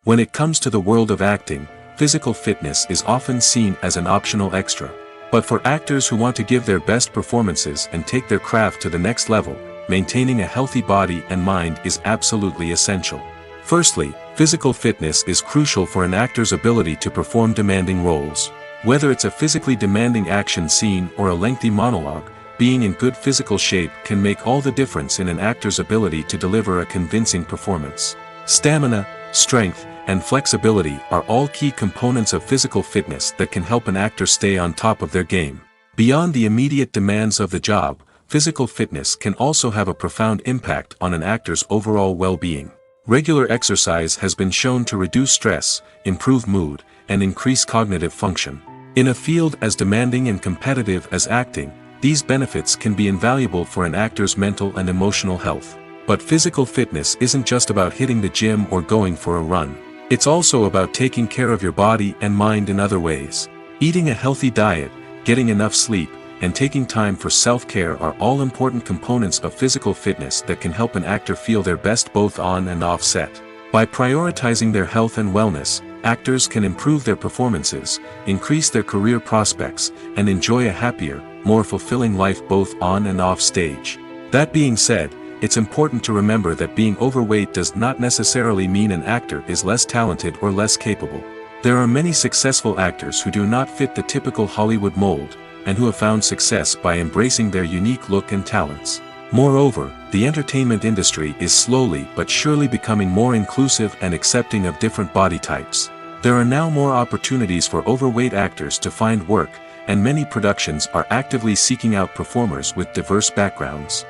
When it comes to the world of acting, physical fitness is often seen as an optional extra. But for actors who want to give their best performances and take their craft to the next level, maintaining a healthy body and mind is absolutely essential. Firstly, physical fitness is crucial for an actor's ability to perform demanding roles. Whether it's a physically demanding action scene or a lengthy monologue, being in good physical shape can make all the difference in an actor's ability to deliver a convincing performance. Stamina, strength, and flexibility are all key components of physical fitness that can help an actor stay on top of their game. Beyond the immediate demands of the job, physical fitness can also have a profound impact on an actor's overall well-being. Regular exercise has been shown to reduce stress, improve mood, and increase cognitive function. In a field as demanding and competitive as acting, these benefits can be invaluable for an actor's mental and emotional health. But physical fitness isn't just about hitting the gym or going for a run. It's also about taking care of your body and mind in other ways. Eating a healthy diet, getting enough sleep, and taking time for self-care are all important components of physical fitness that can help an actor feel their best both on and off set. By prioritizing their health and wellness, actors can improve their performances, increase their career prospects, and enjoy a happier, more fulfilling life both on and off stage. That being said, it's important to remember that being overweight does not necessarily mean an actor is less talented or less capable. There are many successful actors who do not fit the typical Hollywood mold, and who have found success by embracing their unique look and talents. Moreover, the entertainment industry is slowly but surely becoming more inclusive and accepting of different body types. There are now more opportunities for overweight actors to find work, and many productions are actively seeking out performers with diverse backgrounds.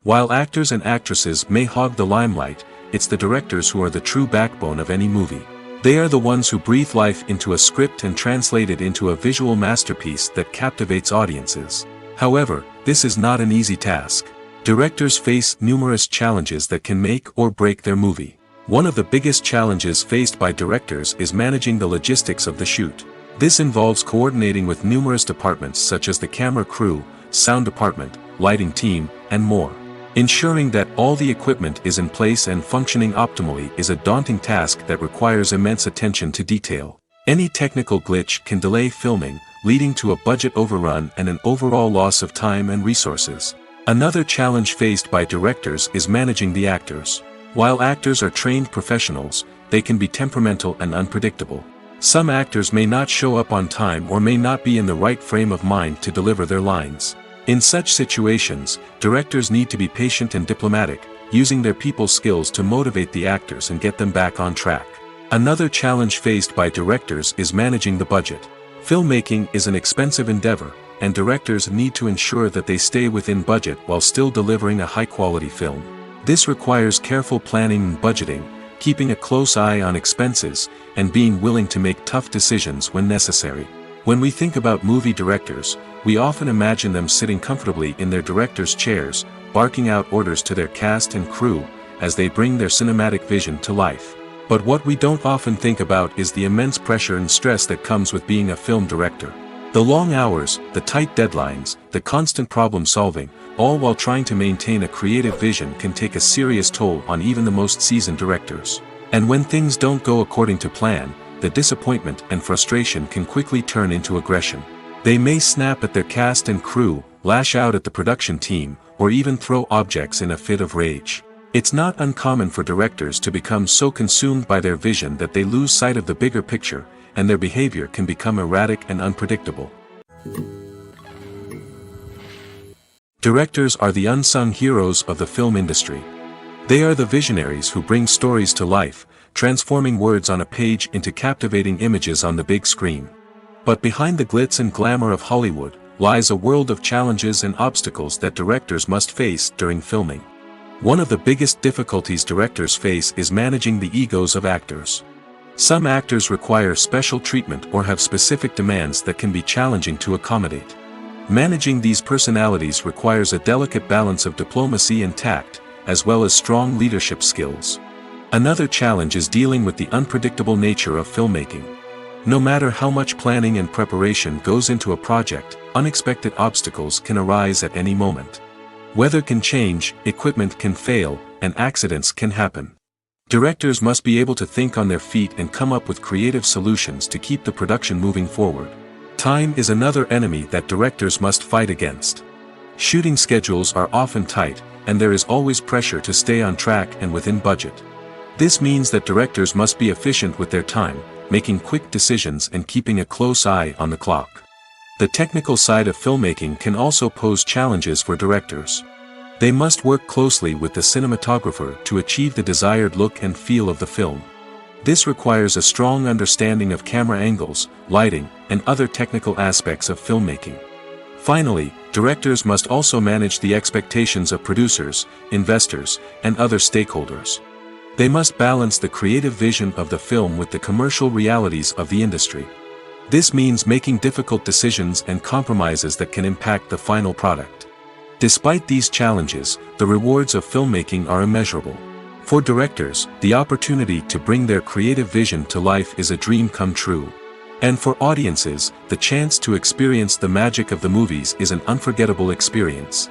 While actors and actresses may hog the limelight, it's the directors who are the true backbone of any movie. They are the ones who breathe life into a script and translate it into a visual masterpiece that captivates audiences. However, this is not an easy task. Directors face numerous challenges that can make or break their movie. One of the biggest challenges faced by directors is managing the logistics of the shoot. This involves coordinating with numerous departments such as the camera crew, sound department, lighting team, and more. Ensuring that all the equipment is in place and functioning optimally is a daunting task that requires immense attention to detail. Any technical glitch can delay filming, leading to a budget overrun and an overall loss of time and resources. Another challenge faced by directors is managing the actors. While actors are trained professionals, they can be temperamental and unpredictable. Some actors may not show up on time or may not be in the right frame of mind to deliver their lines. In such situations, directors need to be patient and diplomatic, using their people skills to motivate the actors and get them back on track. Another challenge faced by directors is managing the budget. Filmmaking is an expensive endeavor, and directors need to ensure that they stay within budget while still delivering a high-quality film. This requires careful planning and budgeting, keeping a close eye on expenses, and being willing to make tough decisions when necessary. When we think about movie directors, we often imagine them sitting comfortably in their director's chairs, barking out orders to their cast and crew, as they bring their cinematic vision to life. But what we don't often think about is the immense pressure and stress that comes with being a film director. The long hours, the tight deadlines, the constant problem solving, all while trying to maintain a creative vision can take a serious toll on even the most seasoned directors. And when things don't go according to plan, the disappointment and frustration can quickly turn into aggression. They may snap at their cast and crew, lash out at the production team, or even throw objects in a fit of rage. It's not uncommon for directors to become so consumed by their vision that they lose sight of the bigger picture, and their behavior can become erratic and unpredictable. Directors are the unsung heroes of the film industry. They are the visionaries who bring stories to life, transforming words on a page into captivating images on the big screen. But behind the glitz and glamour of Hollywood lies a world of challenges and obstacles that directors must face during filming. One of the biggest difficulties directors face is managing the egos of actors. Some actors require special treatment or have specific demands that can be challenging to accommodate. Managing these personalities requires a delicate balance of diplomacy and tact, as well as strong leadership skills. Another challenge is dealing with the unpredictable nature of filmmaking. No matter how much planning and preparation goes into a project, unexpected obstacles can arise at any moment. Weather can change, equipment can fail, and accidents can happen. Directors must be able to think on their feet and come up with creative solutions to keep the production moving forward. Time is another enemy that directors must fight against. Shooting schedules are often tight, and there is always pressure to stay on track and within budget. This means that directors must be efficient with their time, making quick decisions and keeping a close eye on the clock. The technical side of filmmaking can also pose challenges for directors. They must work closely with the cinematographer to achieve the desired look and feel of the film. This requires a strong understanding of camera angles, lighting, and other technical aspects of filmmaking. Finally, directors must also manage the expectations of producers, investors, and other stakeholders. They must balance the creative vision of the film with the commercial realities of the industry. This means making difficult decisions and compromises that can impact the final product. Despite these challenges, the rewards of filmmaking are immeasurable. For directors, the opportunity to bring their creative vision to life is a dream come true. And for audiences, the chance to experience the magic of the movies is an unforgettable experience.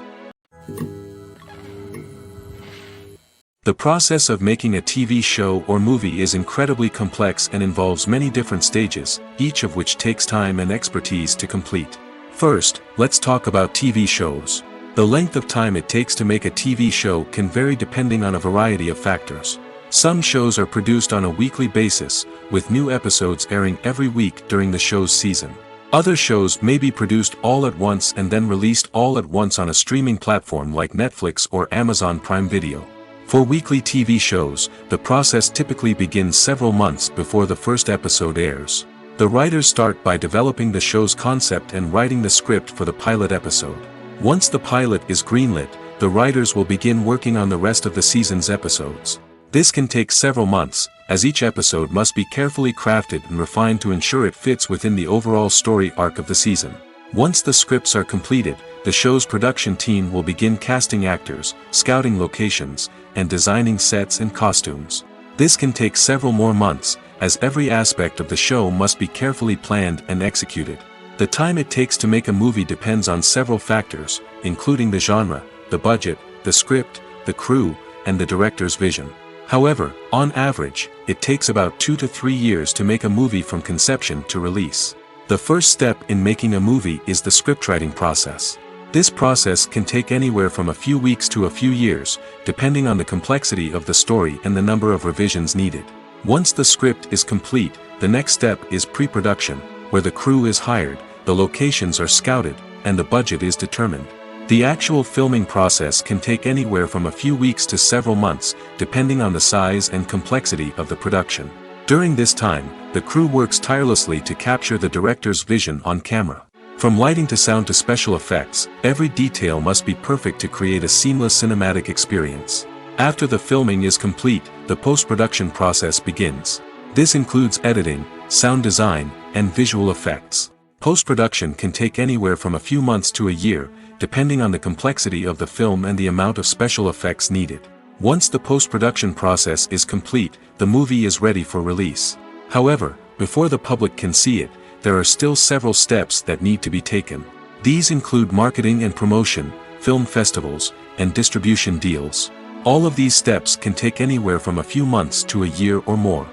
The process of making a TV show or movie is incredibly complex and involves many different stages, each of which takes time and expertise to complete. First, let's talk about TV shows. The length of time it takes to make a TV show can vary depending on a variety of factors. Some shows are produced on a weekly basis, with new episodes airing every week during the show's season. Other shows may be produced all at once and then released all at once on a streaming platform like Netflix or Amazon Prime Video. For weekly TV shows, the process typically begins several months before the first episode airs. The writers start by developing the show's concept and writing the script for the pilot episode. Once the pilot is greenlit, the writers will begin working on the rest of the season's episodes. This can take several months, as each episode must be carefully crafted and refined to ensure it fits within the overall story arc of the season. Once the scripts are completed, the show's production team will begin casting actors, scouting locations, and designing sets and costumes. This can take several more months, as every aspect of the show must be carefully planned and executed. The time it takes to make a movie depends on several factors, including the genre, the budget, the script, the crew, and the director's vision. However, on average, it takes about 2 to 3 years to make a movie from conception to release. The first step in making a movie is the scriptwriting process. This process can take anywhere from a few weeks to a few years, depending on the complexity of the story and the number of revisions needed. Once the script is complete, the next step is pre-production, where the crew is hired, the locations are scouted, and the budget is determined. The actual filming process can take anywhere from a few weeks to several months, depending on the size and complexity of the production. During this time, the crew works tirelessly to capture the director's vision on camera. From lighting to sound to special effects, every detail must be perfect to create a seamless cinematic experience. After the filming is complete, the post-production process begins. This includes editing, sound design, and visual effects. Post-production can take anywhere from a few months to a year, depending on the complexity of the film and the amount of special effects needed. Once the post-production process is complete, the movie is ready for release. However, before the public can see it, there are still several steps that need to be taken. These include marketing and promotion, film festivals, and distribution deals. All of these steps can take anywhere from a few months to a year or more.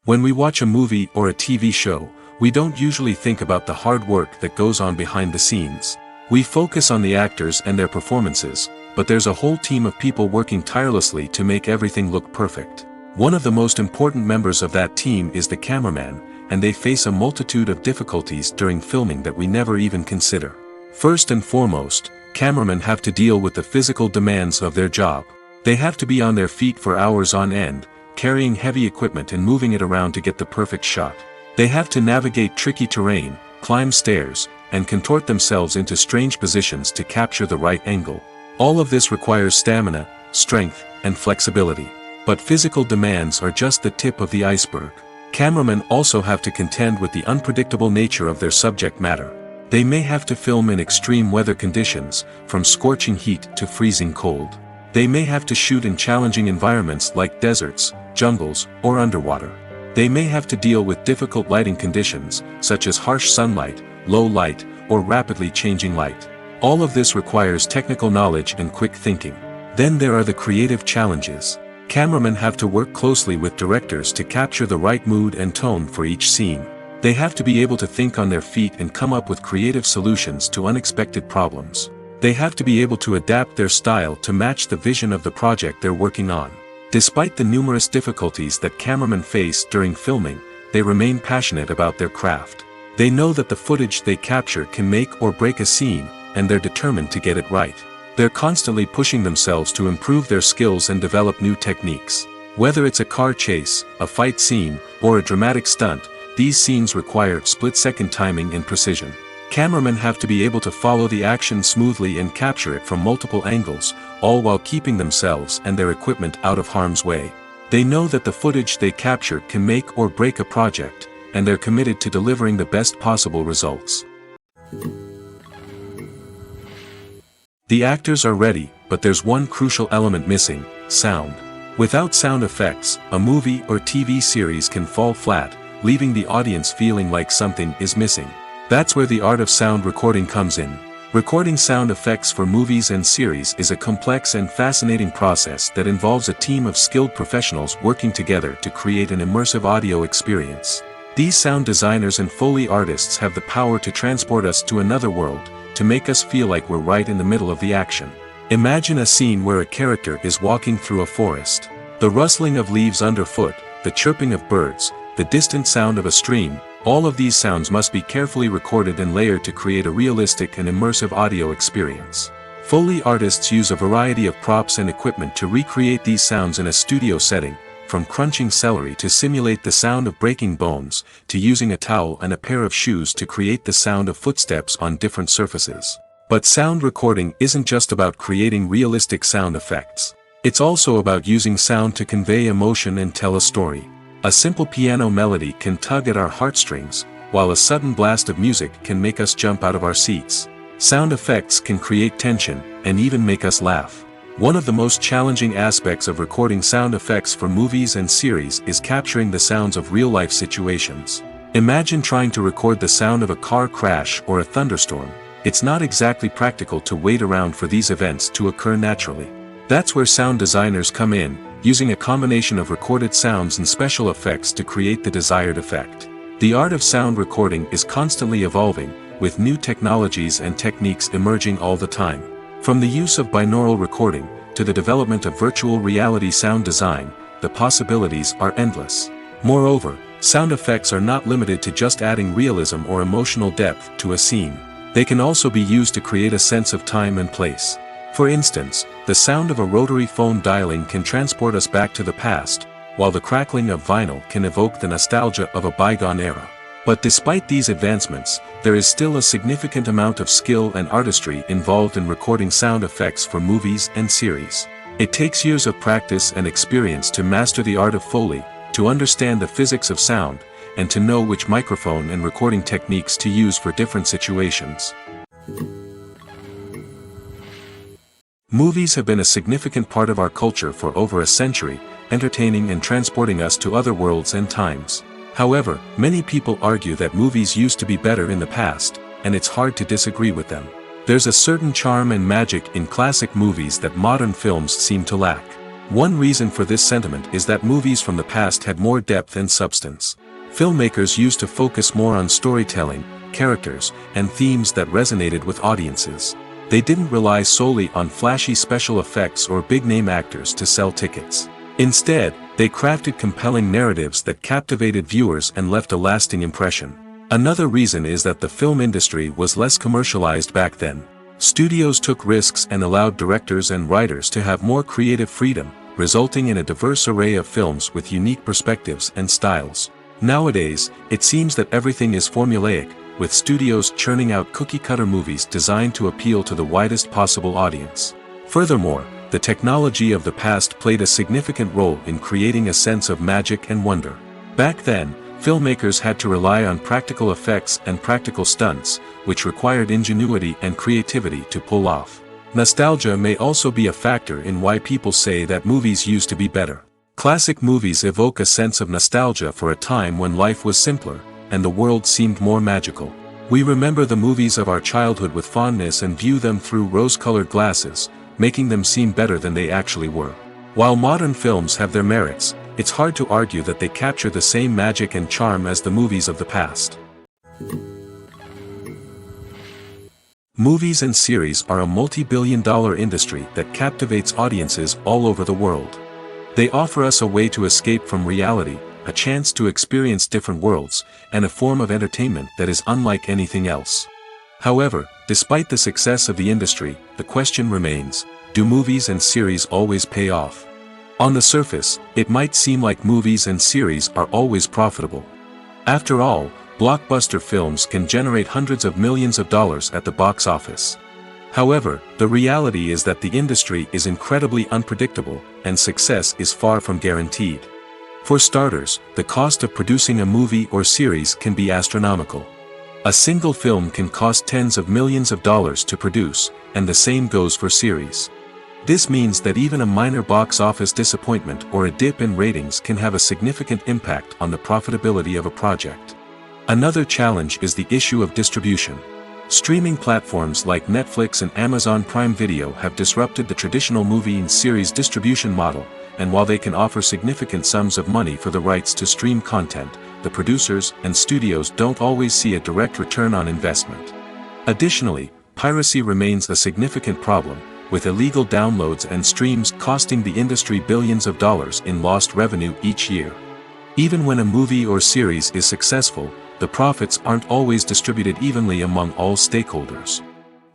When we watch a movie or a TV show, we don't usually think about the hard work that goes on behind the scenes. We focus on the actors and their performances, but there's a whole team of people working tirelessly to make everything look perfect. One of the most important members of that team is the cameraman, and they face a multitude of difficulties during filming that we never even consider. First and foremost, cameramen have to deal with the physical demands of their job. They have to be on their feet for hours on end, carrying heavy equipment and moving it around to get the perfect shot. They have to navigate tricky terrain, climb stairs, and contort themselves into strange positions to capture the right angle. All of this requires stamina, strength, and flexibility. But physical demands are just the tip of the iceberg. Cameramen also have to contend with the unpredictable nature of their subject matter. They may have to film in extreme weather conditions, from scorching heat to freezing cold. They may have to shoot in challenging environments like deserts, jungles, or underwater. They may have to deal with difficult lighting conditions, such as harsh sunlight, low light, or rapidly changing light. All of this requires technical knowledge and quick thinking. Then there are the creative challenges. Cameramen have to work closely with directors to capture the right mood and tone for each scene. They have to be able to think on their feet and come up with creative solutions to unexpected problems. They have to be able to adapt their style to match the vision of the project they're working on. Despite the numerous difficulties that cameramen face during filming, they remain passionate about their craft. They know that the footage they capture can make or break a scene, and they're determined to get it right. They're constantly pushing themselves to improve their skills and develop new techniques. Whether it's a car chase, a fight scene, or a dramatic stunt, these scenes require split-second timing and precision. Cameramen have to be able to follow the action smoothly and capture it from multiple angles, all while keeping themselves and their equipment out of harm's way. They know that the footage they capture can make or break a project, and they're committed to delivering the best possible results. The actors are ready, but there's one crucial element missing: sound. Without sound effects, a movie or TV series can fall flat, leaving the audience feeling like something is missing. That's where the art of sound recording comes in. Recording sound effects for movies and series is a complex and fascinating process that involves a team of skilled professionals working together to create an immersive audio experience. These sound designers and Foley artists have the power to transport us to another world, to make us feel like we're right in the middle of the action. Imagine a scene where a character is walking through a forest. The rustling of leaves underfoot, the chirping of birds, the distant sound of a stream, all of these sounds must be carefully recorded and layered to create a realistic and immersive audio experience. Foley artists use a variety of props and equipment to recreate these sounds in a studio setting, from crunching celery to simulate the sound of breaking bones, to using a towel and a pair of shoes to create the sound of footsteps on different surfaces. But sound recording isn't just about creating realistic sound effects. It's also about using sound to convey emotion and tell a story. A simple piano melody can tug at our heartstrings, while a sudden blast of music can make us jump out of our seats. Sound effects can create tension, and even make us laugh. One of the most challenging aspects of recording sound effects for movies and series is capturing the sounds of real-life situations. Imagine trying to record the sound of a car crash or a thunderstorm. It's not exactly practical to wait around for these events to occur naturally. That's where sound designers come in, using a combination of recorded sounds and special effects to create the desired effect. The art of sound recording is constantly evolving, with new technologies and techniques emerging all the time. From the use of binaural recording, to the development of virtual reality sound design, the possibilities are endless. Moreover, sound effects are not limited to just adding realism or emotional depth to a scene. They can also be used to create a sense of time and place. For instance, the sound of a rotary phone dialing can transport us back to the past, while the crackling of vinyl can evoke the nostalgia of a bygone era. But despite these advancements, there is still a significant amount of skill and artistry involved in recording sound effects for movies and series. It takes years of practice and experience to master the art of Foley, to understand the physics of sound, and to know which microphone and recording techniques to use for different situations. Movies have been a significant part of our culture for over a century, entertaining and transporting us to other worlds and times. However, many people argue that movies used to be better in the past, and it's hard to disagree with them. There's a certain charm and magic in classic movies that modern films seem to lack. One reason for this sentiment is that movies from the past had more depth and substance. Filmmakers used to focus more on storytelling, characters, and themes that resonated with audiences. They didn't rely solely on flashy special effects or big-name actors to sell tickets. Instead, they crafted compelling narratives that captivated viewers and left a lasting impression. Another reason is that the film industry was less commercialized back then. Studios took risks and allowed directors and writers to have more creative freedom, resulting in a diverse array of films with unique perspectives and styles. Nowadays, it seems that everything is formulaic, with studios churning out cookie-cutter movies designed to appeal to the widest possible audience. Furthermore, the technology of the past played a significant role in creating a sense of magic and wonder. Back then, filmmakers had to rely on practical effects and practical stunts, which required ingenuity and creativity to pull off. Nostalgia may also be a factor in why people say that movies used to be better. Classic movies evoke a sense of nostalgia for a time when life was simpler, and the world seemed more magical. We remember the movies of our childhood with fondness and view them through rose-colored glasses, making them seem better than they actually were. While modern films have their merits, it's hard to argue that they capture the same magic and charm as the movies of the past. Movies and series are a multi-billion-dollar industry that captivates audiences all over the world. They offer us a way to escape from reality, a chance to experience different worlds, and a form of entertainment that is unlike anything else. However, despite the success of the industry, the question remains, do movies and series always pay off? On the surface, it might seem like movies and series are always profitable. After all, blockbuster films can generate hundreds of millions of dollars at the box office. However, the reality is that the industry is incredibly unpredictable, and success is far from guaranteed. For starters, the cost of producing a movie or series can be astronomical. A single film can cost tens of millions of dollars to produce, and the same goes for series. This means that even a minor box office disappointment or a dip in ratings can have a significant impact on the profitability of a project. Another challenge is the issue of distribution. Streaming platforms like Netflix and Amazon Prime Video have disrupted the traditional movie and series distribution model, and while they can offer significant sums of money for the rights to stream content, the producers and studios don't always see a direct return on investment. Additionally, piracy remains a significant problem, with illegal downloads and streams costing the industry billions of dollars in lost revenue each year. Even when a movie or series is successful, the profits aren't always distributed evenly among all stakeholders.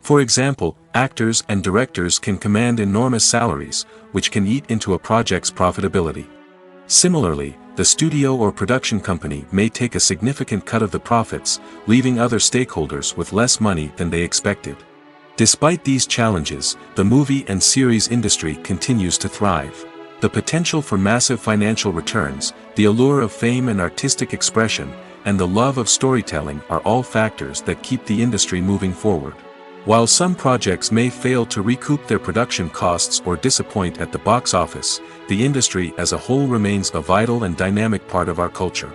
For example, actors and directors can command enormous salaries, which can eat into a project's profitability. Similarly, the studio or production company may take a significant cut of the profits, leaving other stakeholders with less money than they expected. Despite these challenges, the movie and series industry continues to thrive. The potential for massive financial returns, the allure of fame and artistic expression, and the love of storytelling are all factors that keep the industry moving forward. While some projects may fail to recoup their production costs or disappoint at the box office, the industry as a whole remains a vital and dynamic part of our culture.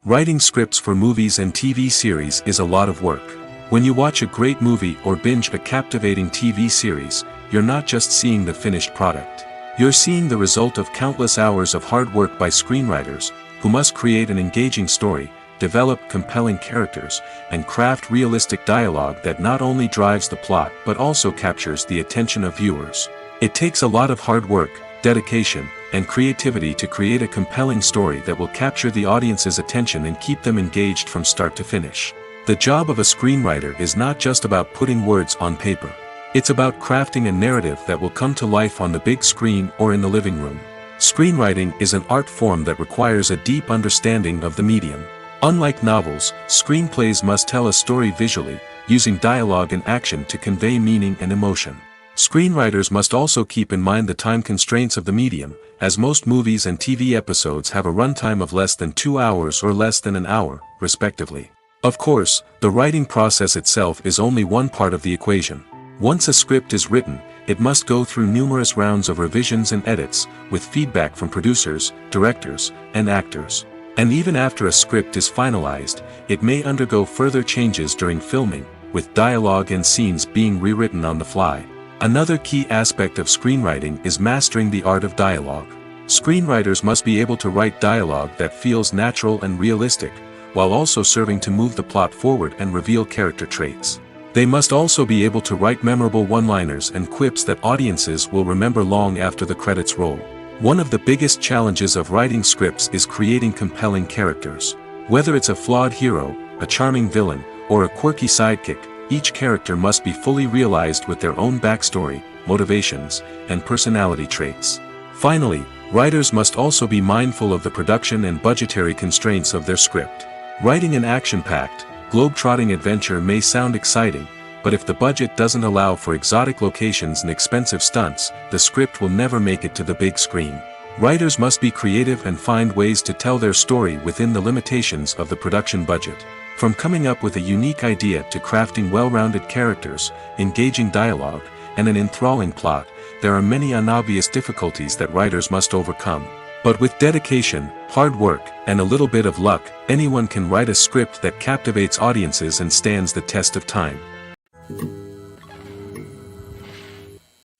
Writing scripts for movies and TV series is a lot of work. When you watch a great movie or binge a captivating TV series, you're not just seeing the finished product. You're seeing the result of countless hours of hard work by screenwriters, who must create an engaging story, develop compelling characters, and craft realistic dialogue that not only drives the plot but also captures the attention of viewers. It takes a lot of hard work, dedication, and creativity to create a compelling story that will capture the audience's attention and keep them engaged from start to finish. The job of a screenwriter is not just about putting words on paper. It's about crafting a narrative that will come to life on the big screen or in the living room. Screenwriting is an art form that requires a deep understanding of the medium. Unlike novels, screenplays must tell a story visually, using dialogue and action to convey meaning and emotion. Screenwriters must also keep in mind the time constraints of the medium, as most movies and TV episodes have a runtime of less than 2 hours or less than an hour, respectively. Of course, the writing process itself is only one part of the equation. Once a script is written, it must go through numerous rounds of revisions and edits, with feedback from producers, directors, and actors. And even after a script is finalized, it may undergo further changes during filming, with dialogue and scenes being rewritten on the fly. Another key aspect of screenwriting is mastering the art of dialogue. Screenwriters must be able to write dialogue that feels natural and realistic, while also serving to move the plot forward and reveal character traits. They must also be able to write memorable one-liners and quips that audiences will remember long after the credits roll. One of the biggest challenges of writing scripts is creating compelling characters. Whether it's a flawed hero, a charming villain, or a quirky sidekick, each character must be fully realized with their own backstory, motivations, and personality traits. Finally, writers must also be mindful of the production and budgetary constraints of their script. Writing an action-packed, globe-trotting adventure may sound exciting, but if the budget doesn't allow for exotic locations and expensive stunts, the script will never make it to the big screen. Writers must be creative and find ways to tell their story within the limitations of the production budget. From coming up with a unique idea to crafting well-rounded characters, engaging dialogue, and an enthralling plot, there are many unobvious difficulties that writers must overcome. But with dedication, hard work, and a little bit of luck, anyone can write a script that captivates audiences and stands the test of time.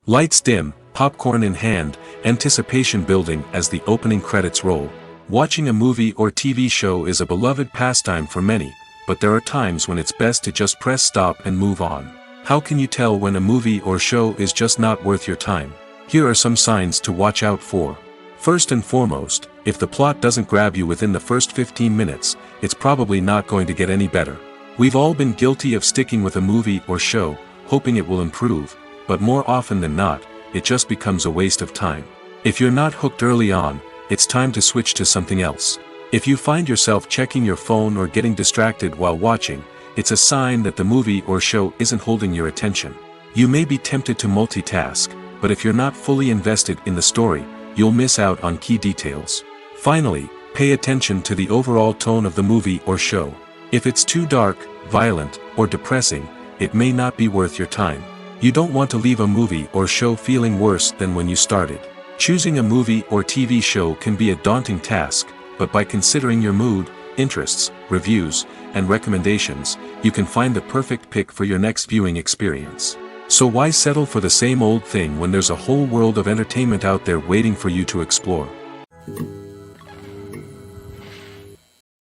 Lights dim, popcorn in hand, anticipation building as the opening credits roll. Watching a movie or TV show is a beloved pastime for many, but there are times when it's best to just press stop and move on. How can you tell when a movie or show is just not worth your time? Here are some signs to watch out for. First and foremost, if the plot doesn't grab you within the first 15 minutes, it's probably not going to get any better. We've all been guilty of sticking with a movie or show, hoping it will improve, but more often than not, it just becomes a waste of time. If you're not hooked early on, it's time to switch to something else. If you find yourself checking your phone or getting distracted while watching, it's a sign that the movie or show isn't holding your attention. You may be tempted to multitask, but if you're not fully invested in the story, you'll miss out on key details. Finally, pay attention to the overall tone of the movie or show. If it's too dark, violent, or depressing, it may not be worth your time. You don't want to leave a movie or show feeling worse than when you started. Choosing a movie or TV show can be a daunting task, but by considering your mood, interests, reviews, and recommendations, you can find the perfect pick for your next viewing experience. So why settle for the same old thing when there's a whole world of entertainment out there waiting for you to explore?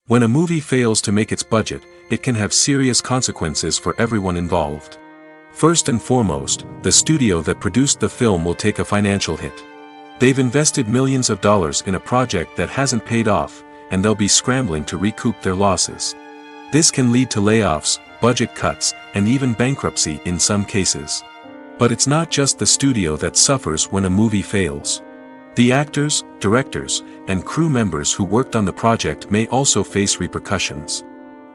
When a movie fails to make its budget, it can have serious consequences for everyone involved. First and foremost, the studio that produced the film will take a financial hit. They've invested millions of dollars in a project that hasn't paid off, and they'll be scrambling to recoup their losses. This can lead to layoffs, budget cuts, and even bankruptcy in some cases. But it's not just the studio that suffers when a movie fails. The actors, directors, and crew members who worked on the project may also face repercussions.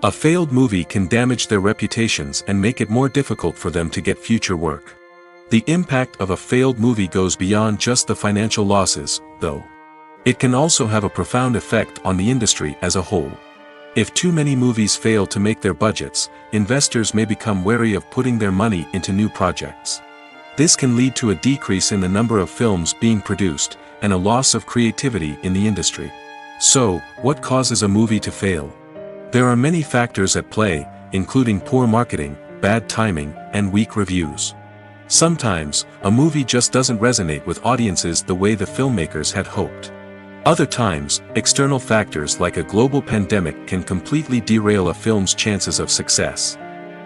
A failed movie can damage their reputations and make it more difficult for them to get future work. The impact of a failed movie goes beyond just the financial losses, though. It can also have a profound effect on the industry as a whole. If too many movies fail to make their budgets, investors may become wary of putting their money into new projects. This can lead to a decrease in the number of films being produced, and a loss of creativity in the industry. So, what causes a movie to fail? There are many factors at play, including poor marketing, bad timing, and weak reviews. Sometimes, a movie just doesn't resonate with audiences the way the filmmakers had hoped. Other times, external factors like a global pandemic can completely derail a film's chances of success.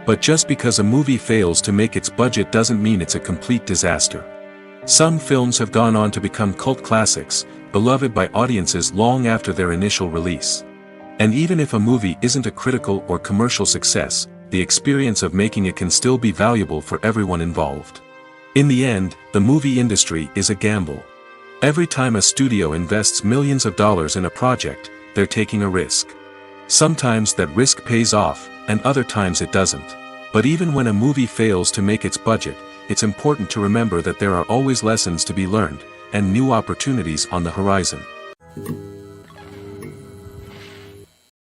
But just because a movie fails to make its budget doesn't mean it's a complete disaster. Some films have gone on to become cult classics, beloved by audiences long after their initial release. And even if a movie isn't a critical or commercial success, the experience of making it can still be valuable for everyone involved. In the end, the movie industry is a gamble. Every time a studio invests millions of dollars in a project, they're taking a risk. Sometimes that risk pays off, and other times it doesn't. But even when a movie fails to make its budget, it's important to remember that there are always lessons to be learned, and new opportunities on the horizon.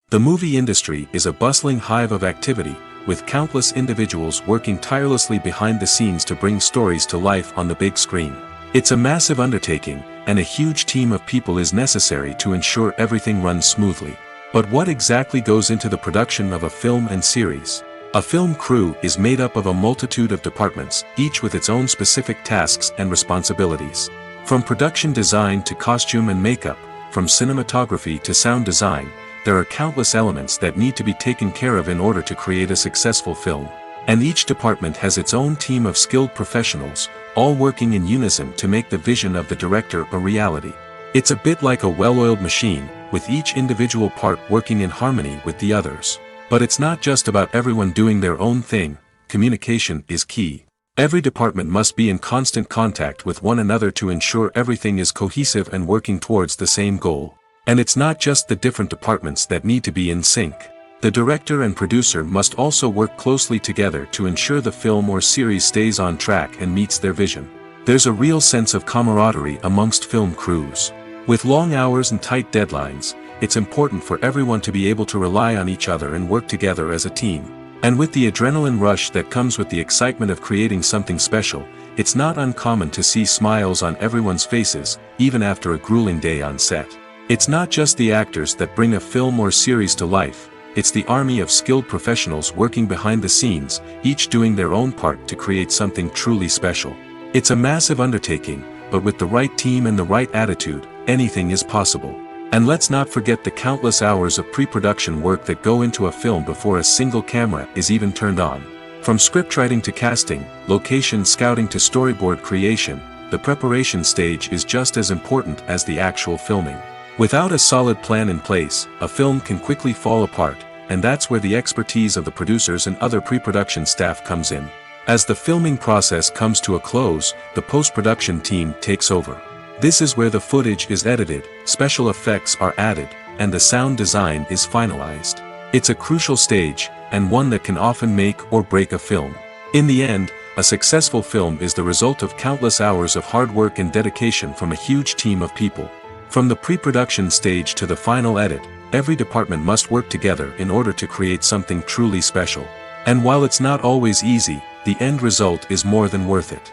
The movie industry is a bustling hive of activity, with countless individuals working tirelessly behind the scenes to bring stories to life on the big screen. It's a massive undertaking, and a huge team of people is necessary to ensure everything runs smoothly. But what exactly goes into the production of a film and series? A film crew is made up of a multitude of departments, each with its own specific tasks and responsibilities. From production design to costume and makeup, from cinematography to sound design, there are countless elements that need to be taken care of in order to create a successful film. And each department has its own team of skilled professionals, all working in unison to make the vision of the director a reality. It's a bit like a well-oiled machine, with each individual part working in harmony with the others. But it's not just about everyone doing their own thing. Communication is key. Every department must be in constant contact with one another to ensure everything is cohesive and working towards the same goal. And it's not just the different departments that need to be in sync. The director and producer must also work closely together to ensure the film or series stays on track and meets their vision. There's a real sense of camaraderie amongst film crews. With long hours and tight deadlines, it's important for everyone to be able to rely on each other and work together as a team. And with the adrenaline rush that comes with the excitement of creating something special, it's not uncommon to see smiles on everyone's faces, even after a grueling day on set. It's not just the actors that bring a film or series to life, it's the army of skilled professionals working behind the scenes, each doing their own part to create something truly special. It's a massive undertaking, but with the right team and the right attitude, anything is possible. And let's not forget the countless hours of pre-production work that go into a film before a single camera is even turned on. From scriptwriting to casting, location scouting to storyboard creation, the preparation stage is just as important as the actual filming. Without a solid plan in place, a film can quickly fall apart, and that's where the expertise of the producers and other pre-production staff comes in. As the filming process comes to a close, the post-production team takes over. This is where the footage is edited, special effects are added, and the sound design is finalized. It's a crucial stage, and one that can often make or break a film. In the end, a successful film is the result of countless hours of hard work and dedication from a huge team of people. From the pre-production stage to the final edit, every department must work together in order to create something truly special. And while it's not always easy, the end result is more than worth it.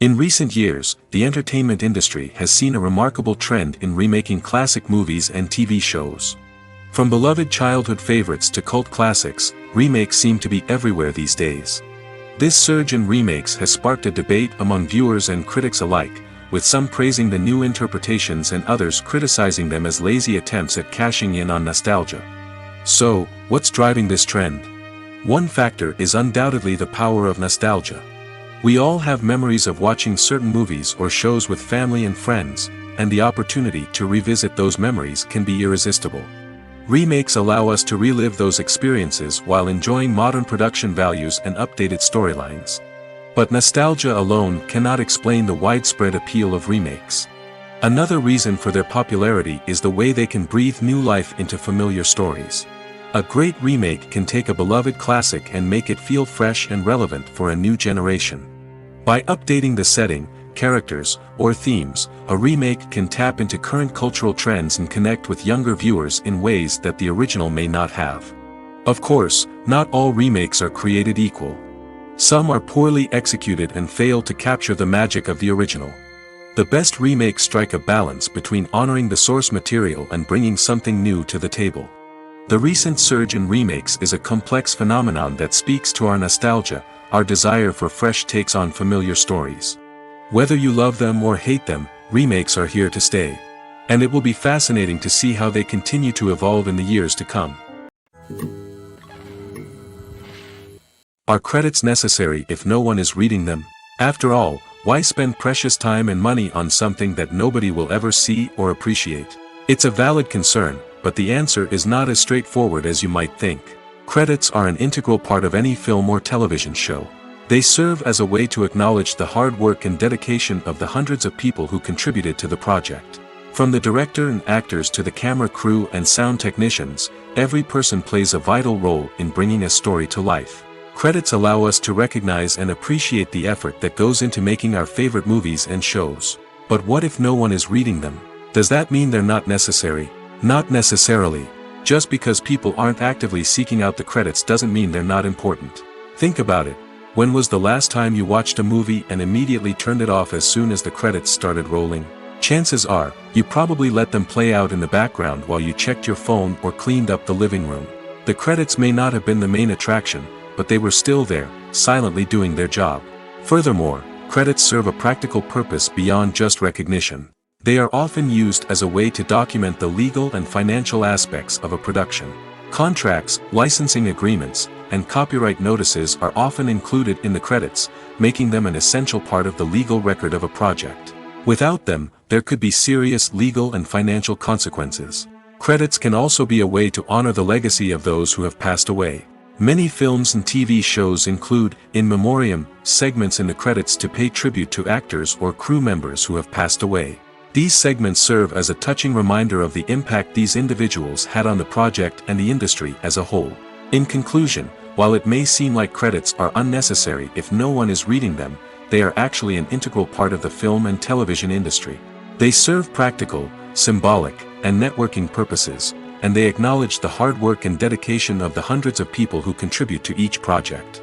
In recent years, the entertainment industry has seen a remarkable trend in remaking classic movies and TV shows. From beloved childhood favorites to cult classics, remakes seem to be everywhere these days. This surge in remakes has sparked a debate among viewers and critics alike, with some praising the new interpretations and others criticizing them as lazy attempts at cashing in on nostalgia. So, what's driving this trend? One factor is undoubtedly the power of nostalgia. We all have memories of watching certain movies or shows with family and friends, and the opportunity to revisit those memories can be irresistible. Remakes allow us to relive those experiences while enjoying modern production values and updated storylines. But nostalgia alone cannot explain the widespread appeal of remakes. Another reason for their popularity is the way they can breathe new life into familiar stories. A great remake can take a beloved classic and make it feel fresh and relevant for a new generation. By updating the setting, characters, or themes, a remake can tap into current cultural trends and connect with younger viewers in ways that the original may not have. Of course, not all remakes are created equal. Some are poorly executed and fail to capture the magic of the original. The best remakes strike a balance between honoring the source material and bringing something new to the table. The recent surge in remakes is a complex phenomenon that speaks to our nostalgia, our desire for fresh takes on familiar stories. Whether you love them or hate them, remakes are here to stay. And it will be fascinating to see how they continue to evolve in the years to come. Are credits necessary if no one is reading them? After all, why spend precious time and money on something that nobody will ever see or appreciate? It's a valid concern, but the answer is not as straightforward as you might think. Credits are an integral part of any film or television show. They serve as a way to acknowledge the hard work and dedication of the hundreds of people who contributed to the project. From the director and actors to the camera crew and sound technicians, every person plays a vital role in bringing a story to life. Credits allow us to recognize and appreciate the effort that goes into making our favorite movies and shows. But what if no one is reading them? Does that mean they're not necessary? Not necessarily. Just because people aren't actively seeking out the credits doesn't mean they're not important. Think about it. When was the last time you watched a movie and immediately turned it off as soon as the credits started rolling? Chances are, you probably let them play out in the background while you checked your phone or cleaned up the living room. The credits may not have been the main attraction, but they were still there, silently doing their job. Furthermore, credits serve a practical purpose beyond just recognition. They are often used as a way to document the legal and financial aspects of a production. Contracts, licensing agreements, and copyright notices are often included in the credits, making them an essential part of the legal record of a project. Without them, there could be serious legal and financial consequences. Credits can also be a way to honor the legacy of those who have passed away. Many films and TV shows include, in memoriam, segments in the credits to pay tribute to actors or crew members who have passed away. These segments serve as a touching reminder of the impact these individuals had on the project and the industry as a whole. In conclusion, while it may seem like credits are unnecessary if no one is reading them, they are actually an integral part of the film and television industry. They serve practical, symbolic, and networking purposes, and they acknowledge the hard work and dedication of the hundreds of people who contribute to each project.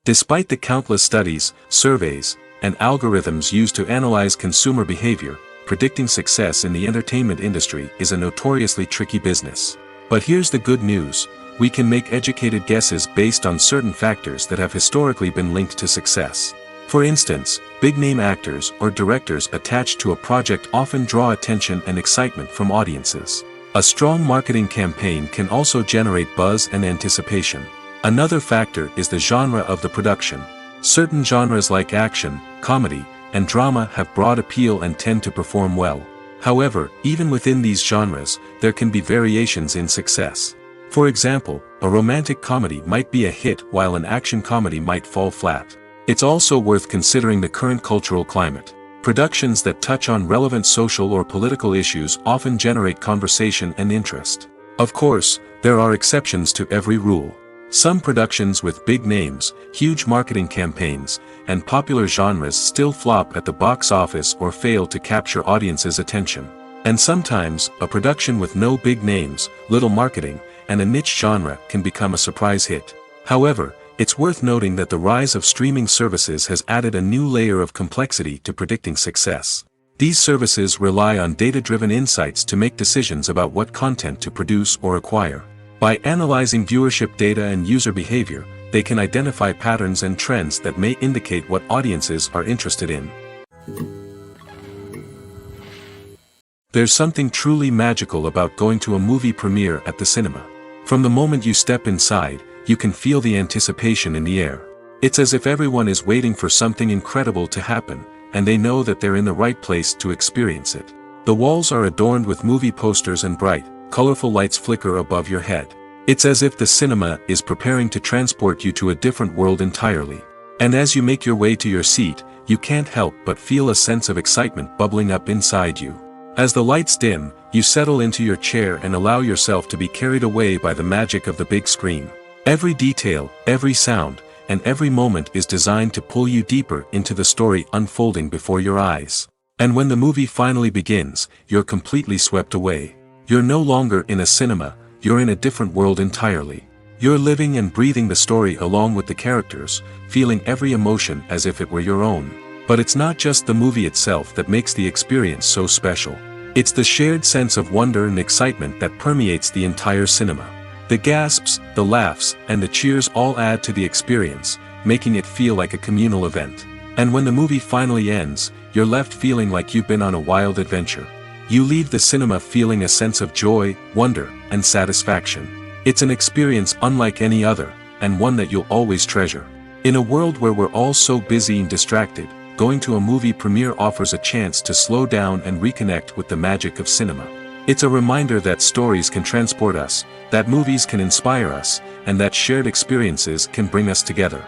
Despite the countless studies, surveys, and algorithms used to analyze consumer behavior, predicting success in the entertainment industry is a notoriously tricky business. But here's the good news: we can make educated guesses based on certain factors that have historically been linked to success. For instance, big-name actors or directors attached to a project often draw attention and excitement from audiences. A strong marketing campaign can also generate buzz and anticipation. Another factor is the genre of the production. Certain genres like action, comedy, and drama have broad appeal and tend to perform well. However, even within these genres, there can be variations in success. For example, a romantic comedy might be a hit while an action comedy might fall flat. It's also worth considering the current cultural climate. Productions that touch on relevant social or political issues often generate conversation and interest. Of course, there are exceptions to every rule. Some productions with big names, huge marketing campaigns, and popular genres still flop at the box office or fail to capture audiences' attention. And sometimes, a production with no big names, little marketing, and a niche genre can become a surprise hit. However, it's worth noting that the rise of streaming services has added a new layer of complexity to predicting success. These services rely on data-driven insights to make decisions about what content to produce or acquire. By analyzing viewership data and user behavior, they can identify patterns and trends that may indicate what audiences are interested in. There's something truly magical about going to a movie premiere at the cinema. From the moment you step inside, you can feel the anticipation in the air. It's as if everyone is waiting for something incredible to happen, and they know that they're in the right place to experience it. The walls are adorned with movie posters and bright, colorful lights flicker above your head. It's as if the cinema is preparing to transport you to a different world entirely. And as you make your way to your seat, you can't help but feel a sense of excitement bubbling up inside you. As the lights dim, you settle into your chair and allow yourself to be carried away by the magic of the big screen. Every detail, every sound, and every moment is designed to pull you deeper into the story unfolding before your eyes. And when the movie finally begins, you're completely swept away. You're no longer in a cinema, you're in a different world entirely. You're living and breathing the story along with the characters, feeling every emotion as if it were your own. But it's not just the movie itself that makes the experience so special. It's the shared sense of wonder and excitement that permeates the entire cinema. The gasps, the laughs, and the cheers all add to the experience, making it feel like a communal event. And when the movie finally ends, you're left feeling like you've been on a wild adventure. You leave the cinema feeling a sense of joy, wonder, and satisfaction. It's an experience unlike any other, and one that you'll always treasure. In a world where we're all so busy and distracted, going to a movie premiere offers a chance to slow down and reconnect with the magic of cinema. It's a reminder that stories can transport us, that movies can inspire us, and that shared experiences can bring us together.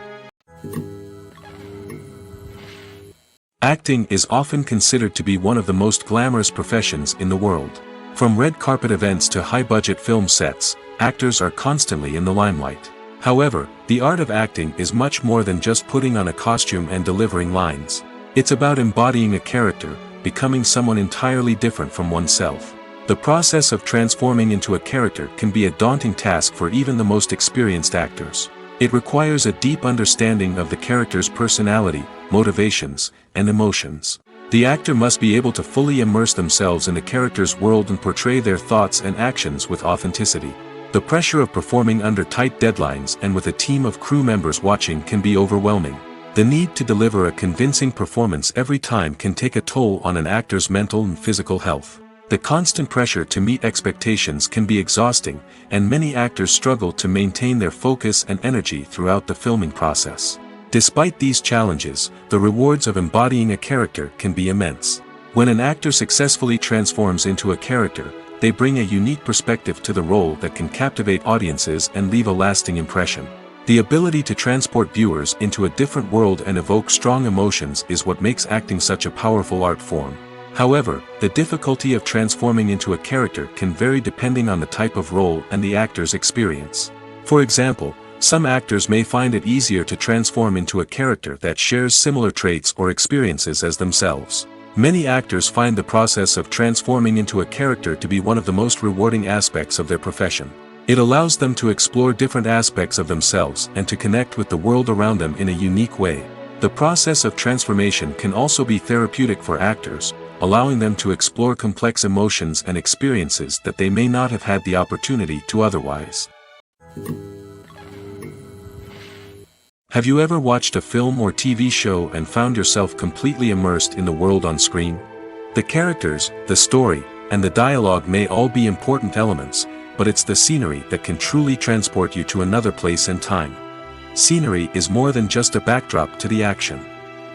Acting is often considered to be one of the most glamorous professions in the world. From red carpet events to high-budget film sets, actors are constantly in the limelight. However, the art of acting is much more than just putting on a costume and delivering lines. It's about embodying a character, becoming someone entirely different from oneself. The process of transforming into a character can be a daunting task for even the most experienced actors. It requires a deep understanding of the character's personality, motivations, and emotions. The actor must be able to fully immerse themselves in the character's world and portray their thoughts and actions with authenticity. The pressure of performing under tight deadlines and with a team of crew members watching can be overwhelming. The need to deliver a convincing performance every time can take a toll on an actor's mental and physical health. The constant pressure to meet expectations can be exhausting, and many actors struggle to maintain their focus and energy throughout the filming process. Despite these challenges, the rewards of embodying a character can be immense. When an actor successfully transforms into a character, they bring a unique perspective to the role that can captivate audiences and leave a lasting impression. The ability to transport viewers into a different world and evoke strong emotions is what makes acting such a powerful art form. However, the difficulty of transforming into a character can vary depending on the type of role and the actor's experience. For example, Some actors may find it easier to transform into a character that shares similar traits or experiences as themselves. Many actors find the process of transforming into a character to be one of the most rewarding aspects of their profession. It allows them to explore different aspects of themselves and to connect with the world around them in a unique way. The process of transformation can also be therapeutic for actors, allowing them to explore complex emotions and experiences that they may not have had the opportunity to otherwise. Have you ever watched a film or TV show and found yourself completely immersed in the world on screen? The characters, the story, and the dialogue may all be important elements, but it's the scenery that can truly transport you to another place and time. Scenery is more than just a backdrop to the action.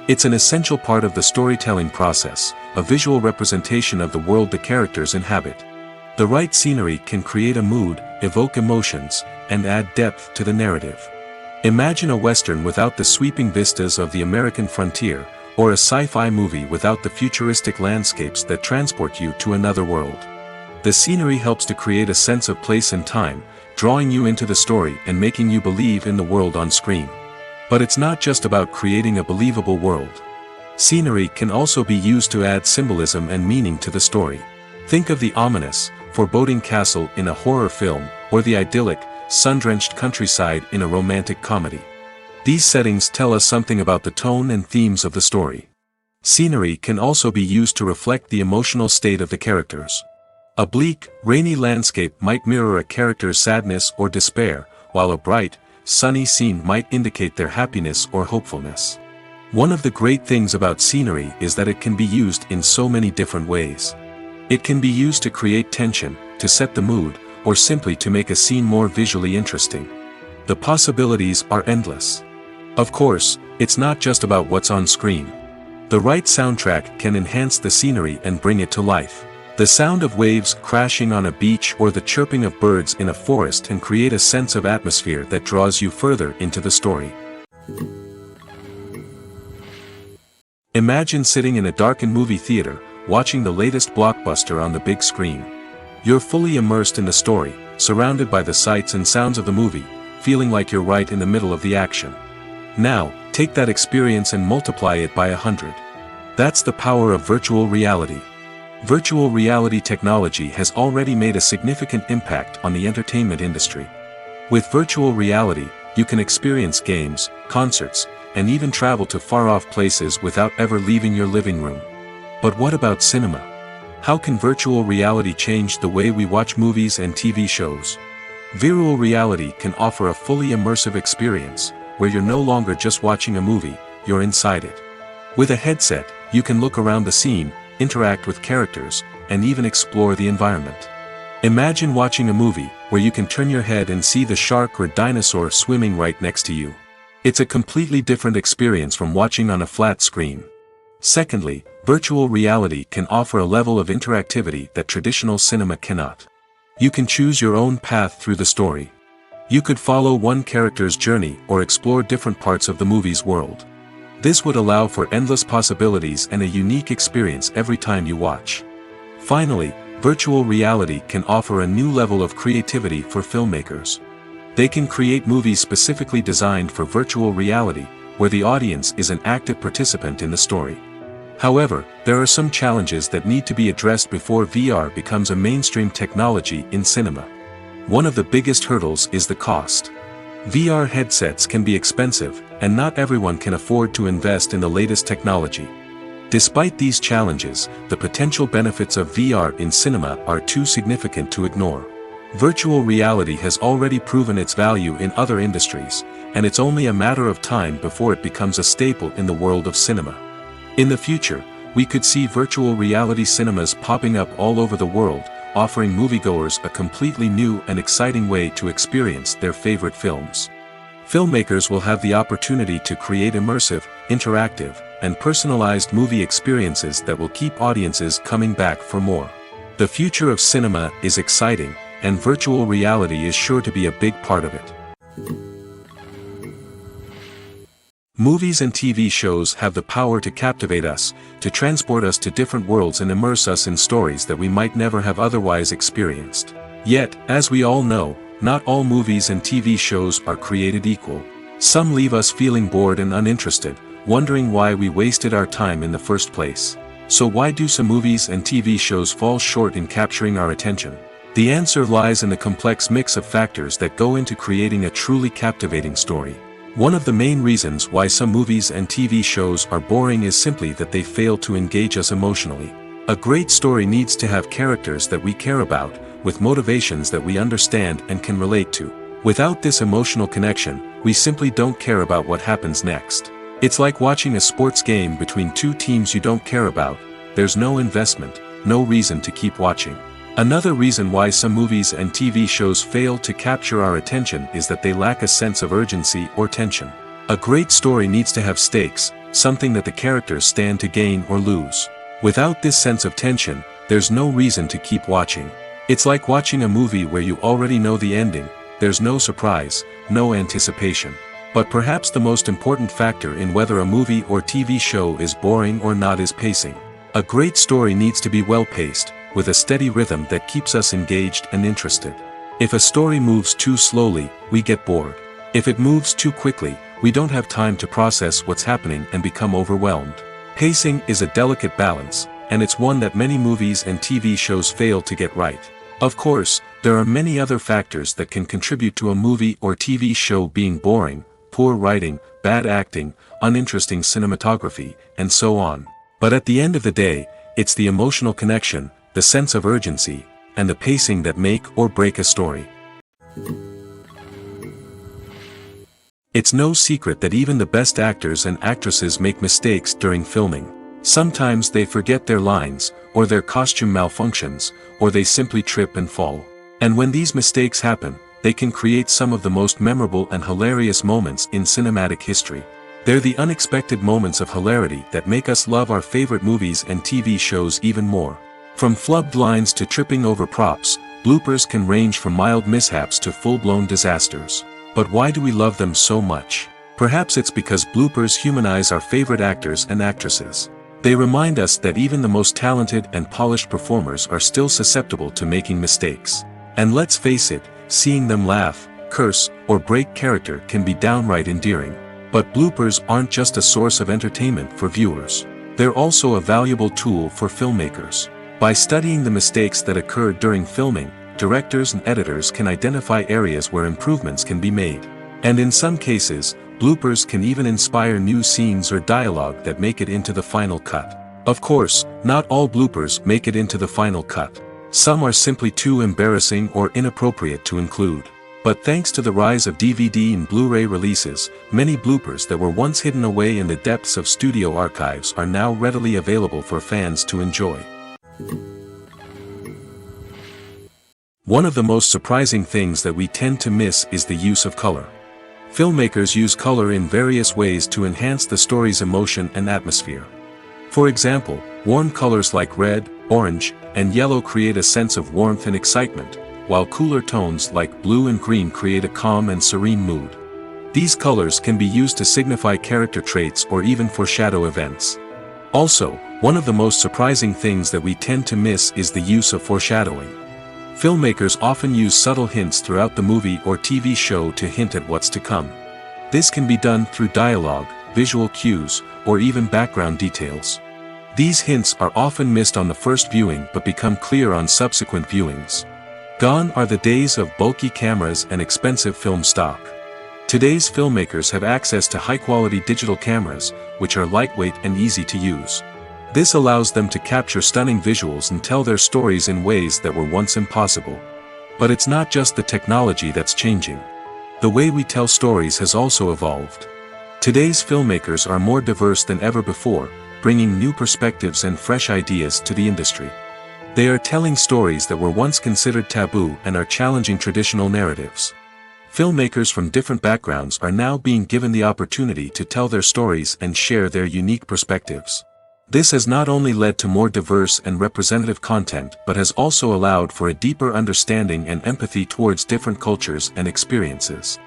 It's an essential part of the storytelling process, a visual representation of the world the characters inhabit. The right scenery can create a mood, evoke emotions, and add depth to the narrative. Imagine a Western without the sweeping vistas of the American frontier, or a sci-fi movie without the futuristic landscapes that transport you to another world. The scenery helps to create a sense of place and time, drawing you into the story and making you believe in the world on screen. But it's not just about creating a believable world. Scenery can also be used to add symbolism and meaning to the story. Think of the ominous, foreboding castle in a horror film, or the idyllic, sun-drenched countryside in a romantic comedy. These settings tell us something about the tone and themes of the story. Scenery can also be used to reflect the emotional state of the characters. A bleak, rainy landscape might mirror a character's sadness or despair, while a bright, sunny scene might indicate their happiness or hopefulness. One of the great things about scenery is that it can be used in so many different ways. It can be used to create tension, to set the mood, or simply to make a scene more visually interesting. The possibilities are endless. Of course, it's not just about what's on screen. The right soundtrack can enhance the scenery and bring it to life. The sound of waves crashing on a beach or the chirping of birds in a forest can create a sense of atmosphere that draws you further into the story. Imagine sitting in a darkened movie theater, watching the latest blockbuster on the big screen. You're fully immersed in the story, surrounded by the sights and sounds of the movie, feeling like you're right in the middle of the action. Now, take that experience and multiply it by 100. That's the power of virtual reality. Virtual reality technology has already made a significant impact on the entertainment industry. With virtual reality, you can experience games, concerts, and even travel to far-off places without ever leaving your living room. But what about cinema? How can virtual reality change the way we watch movies and TV shows? Virtual reality can offer a fully immersive experience, where you're no longer just watching a movie, you're inside it. With a headset, you can look around the scene, interact with characters, and even explore the environment. Imagine watching a movie where you can turn your head and see the shark or dinosaur swimming right next to you. It's a completely different experience from watching on a flat screen. Secondly, virtual reality can offer a level of interactivity that traditional cinema cannot. You can choose your own path through the story. You could follow one character's journey or explore different parts of the movie's world. This would allow for endless possibilities and a unique experience every time you watch. Finally, virtual reality can offer a new level of creativity for filmmakers. They can create movies specifically designed for virtual reality, where the audience is an active participant in the story. However, there are some challenges that need to be addressed before VR becomes a mainstream technology in cinema. One of the biggest hurdles is the cost. VR headsets can be expensive, and not everyone can afford to invest in the latest technology. Despite these challenges, the potential benefits of VR in cinema are too significant to ignore. Virtual reality has already proven its value in other industries, and it's only a matter of time before it becomes a staple in the world of cinema. In the future, we could see virtual reality cinemas popping up all over the world, offering moviegoers a completely new and exciting way to experience their favorite films. Filmmakers will have the opportunity to create immersive, interactive, and personalized movie experiences that will keep audiences coming back for more. The future of cinema is exciting, and virtual reality is sure to be a big part of it. Movies and TV shows have the power to captivate us, to transport us to different worlds and immerse us in stories that we might never have otherwise experienced. Yet, as we all know, not all movies and TV shows are created equal. Some leave us feeling bored and uninterested, wondering why we wasted our time in the first place. So why do some movies and TV shows fall short in capturing our attention? The answer lies in the complex mix of factors that go into creating a truly captivating story. One of the main reasons why some movies and TV shows are boring is simply that they fail to engage us emotionally. A great story needs to have characters that we care about, with motivations that we understand and can relate to. Without this emotional connection, we simply don't care about what happens next. It's like watching a sports game between two teams you don't care about. There's no investment, no reason to keep watching. Another reason why some movies and TV shows fail to capture our attention is that they lack a sense of urgency or tension. A great story needs to have stakes, something that the characters stand to gain or lose. Without this sense of tension, there's no reason to keep watching. It's like watching a movie where you already know the ending. There's no surprise, no anticipation. But perhaps the most important factor in whether a movie or TV show is boring or not is pacing. A great story needs to be well-paced, with a steady rhythm that keeps us engaged and interested. If a story moves too slowly, we get bored. If it moves too quickly, we don't have time to process what's happening and become overwhelmed. Pacing is a delicate balance, and it's one that many movies and TV shows fail to get right. Of course, there are many other factors that can contribute to a movie or TV show being boring: poor writing, bad acting, uninteresting cinematography, and so on. But at the end of the day, it's the emotional connection, the sense of urgency, and the pacing that make or break a story. It's no secret that even the best actors and actresses make mistakes during filming. Sometimes they forget their lines, or their costume malfunctions, or they simply trip and fall. And when these mistakes happen, they can create some of the most memorable and hilarious moments in cinematic history. They're the unexpected moments of hilarity that make us love our favorite movies and TV shows even more. From flubbed lines to tripping over props, bloopers can range from mild mishaps to full-blown disasters. But why do we love them so much? Perhaps it's because bloopers humanize our favorite actors and actresses. They remind us that even the most talented and polished performers are still susceptible to making mistakes. And let's face it, seeing them laugh, curse, or break character can be downright endearing. But bloopers aren't just a source of entertainment for viewers. They're also a valuable tool for filmmakers. By studying the mistakes that occur during filming, directors and editors can identify areas where improvements can be made. And in some cases, bloopers can even inspire new scenes or dialogue that make it into the final cut. Of course, not all bloopers make it into the final cut. Some are simply too embarrassing or inappropriate to include. But thanks to the rise of DVD and Blu-ray releases, many bloopers that were once hidden away in the depths of studio archives are now readily available for fans to enjoy. One of the most surprising things that we tend to miss is the use of color. Filmmakers use color in various ways to enhance the story's emotion and atmosphere. For example, warm colors like red, orange, and yellow create a sense of warmth and excitement, while cooler tones like blue and green create a calm and serene mood. These colors can be used to signify character traits or even foreshadow events. Also, one of the most surprising things that we tend to miss is the use of foreshadowing. Filmmakers often use subtle hints throughout the movie or TV show to hint at what's to come. This can be done through dialogue, visual cues, or even background details. These hints are often missed on the first viewing but become clear on subsequent viewings. Gone are the days of bulky cameras and expensive film stock. Today's filmmakers have access to high-quality digital cameras, which are lightweight and easy to use. This allows them to capture stunning visuals and tell their stories in ways that were once impossible. But it's not just the technology that's changing. The way we tell stories has also evolved. Today's filmmakers are more diverse than ever before, bringing new perspectives and fresh ideas to the industry. They are telling stories that were once considered taboo and are challenging traditional narratives. Filmmakers from different backgrounds are now being given the opportunity to tell their stories and share their unique perspectives. This has not only led to more diverse and representative content but has also allowed for a deeper understanding and empathy towards different cultures and experiences.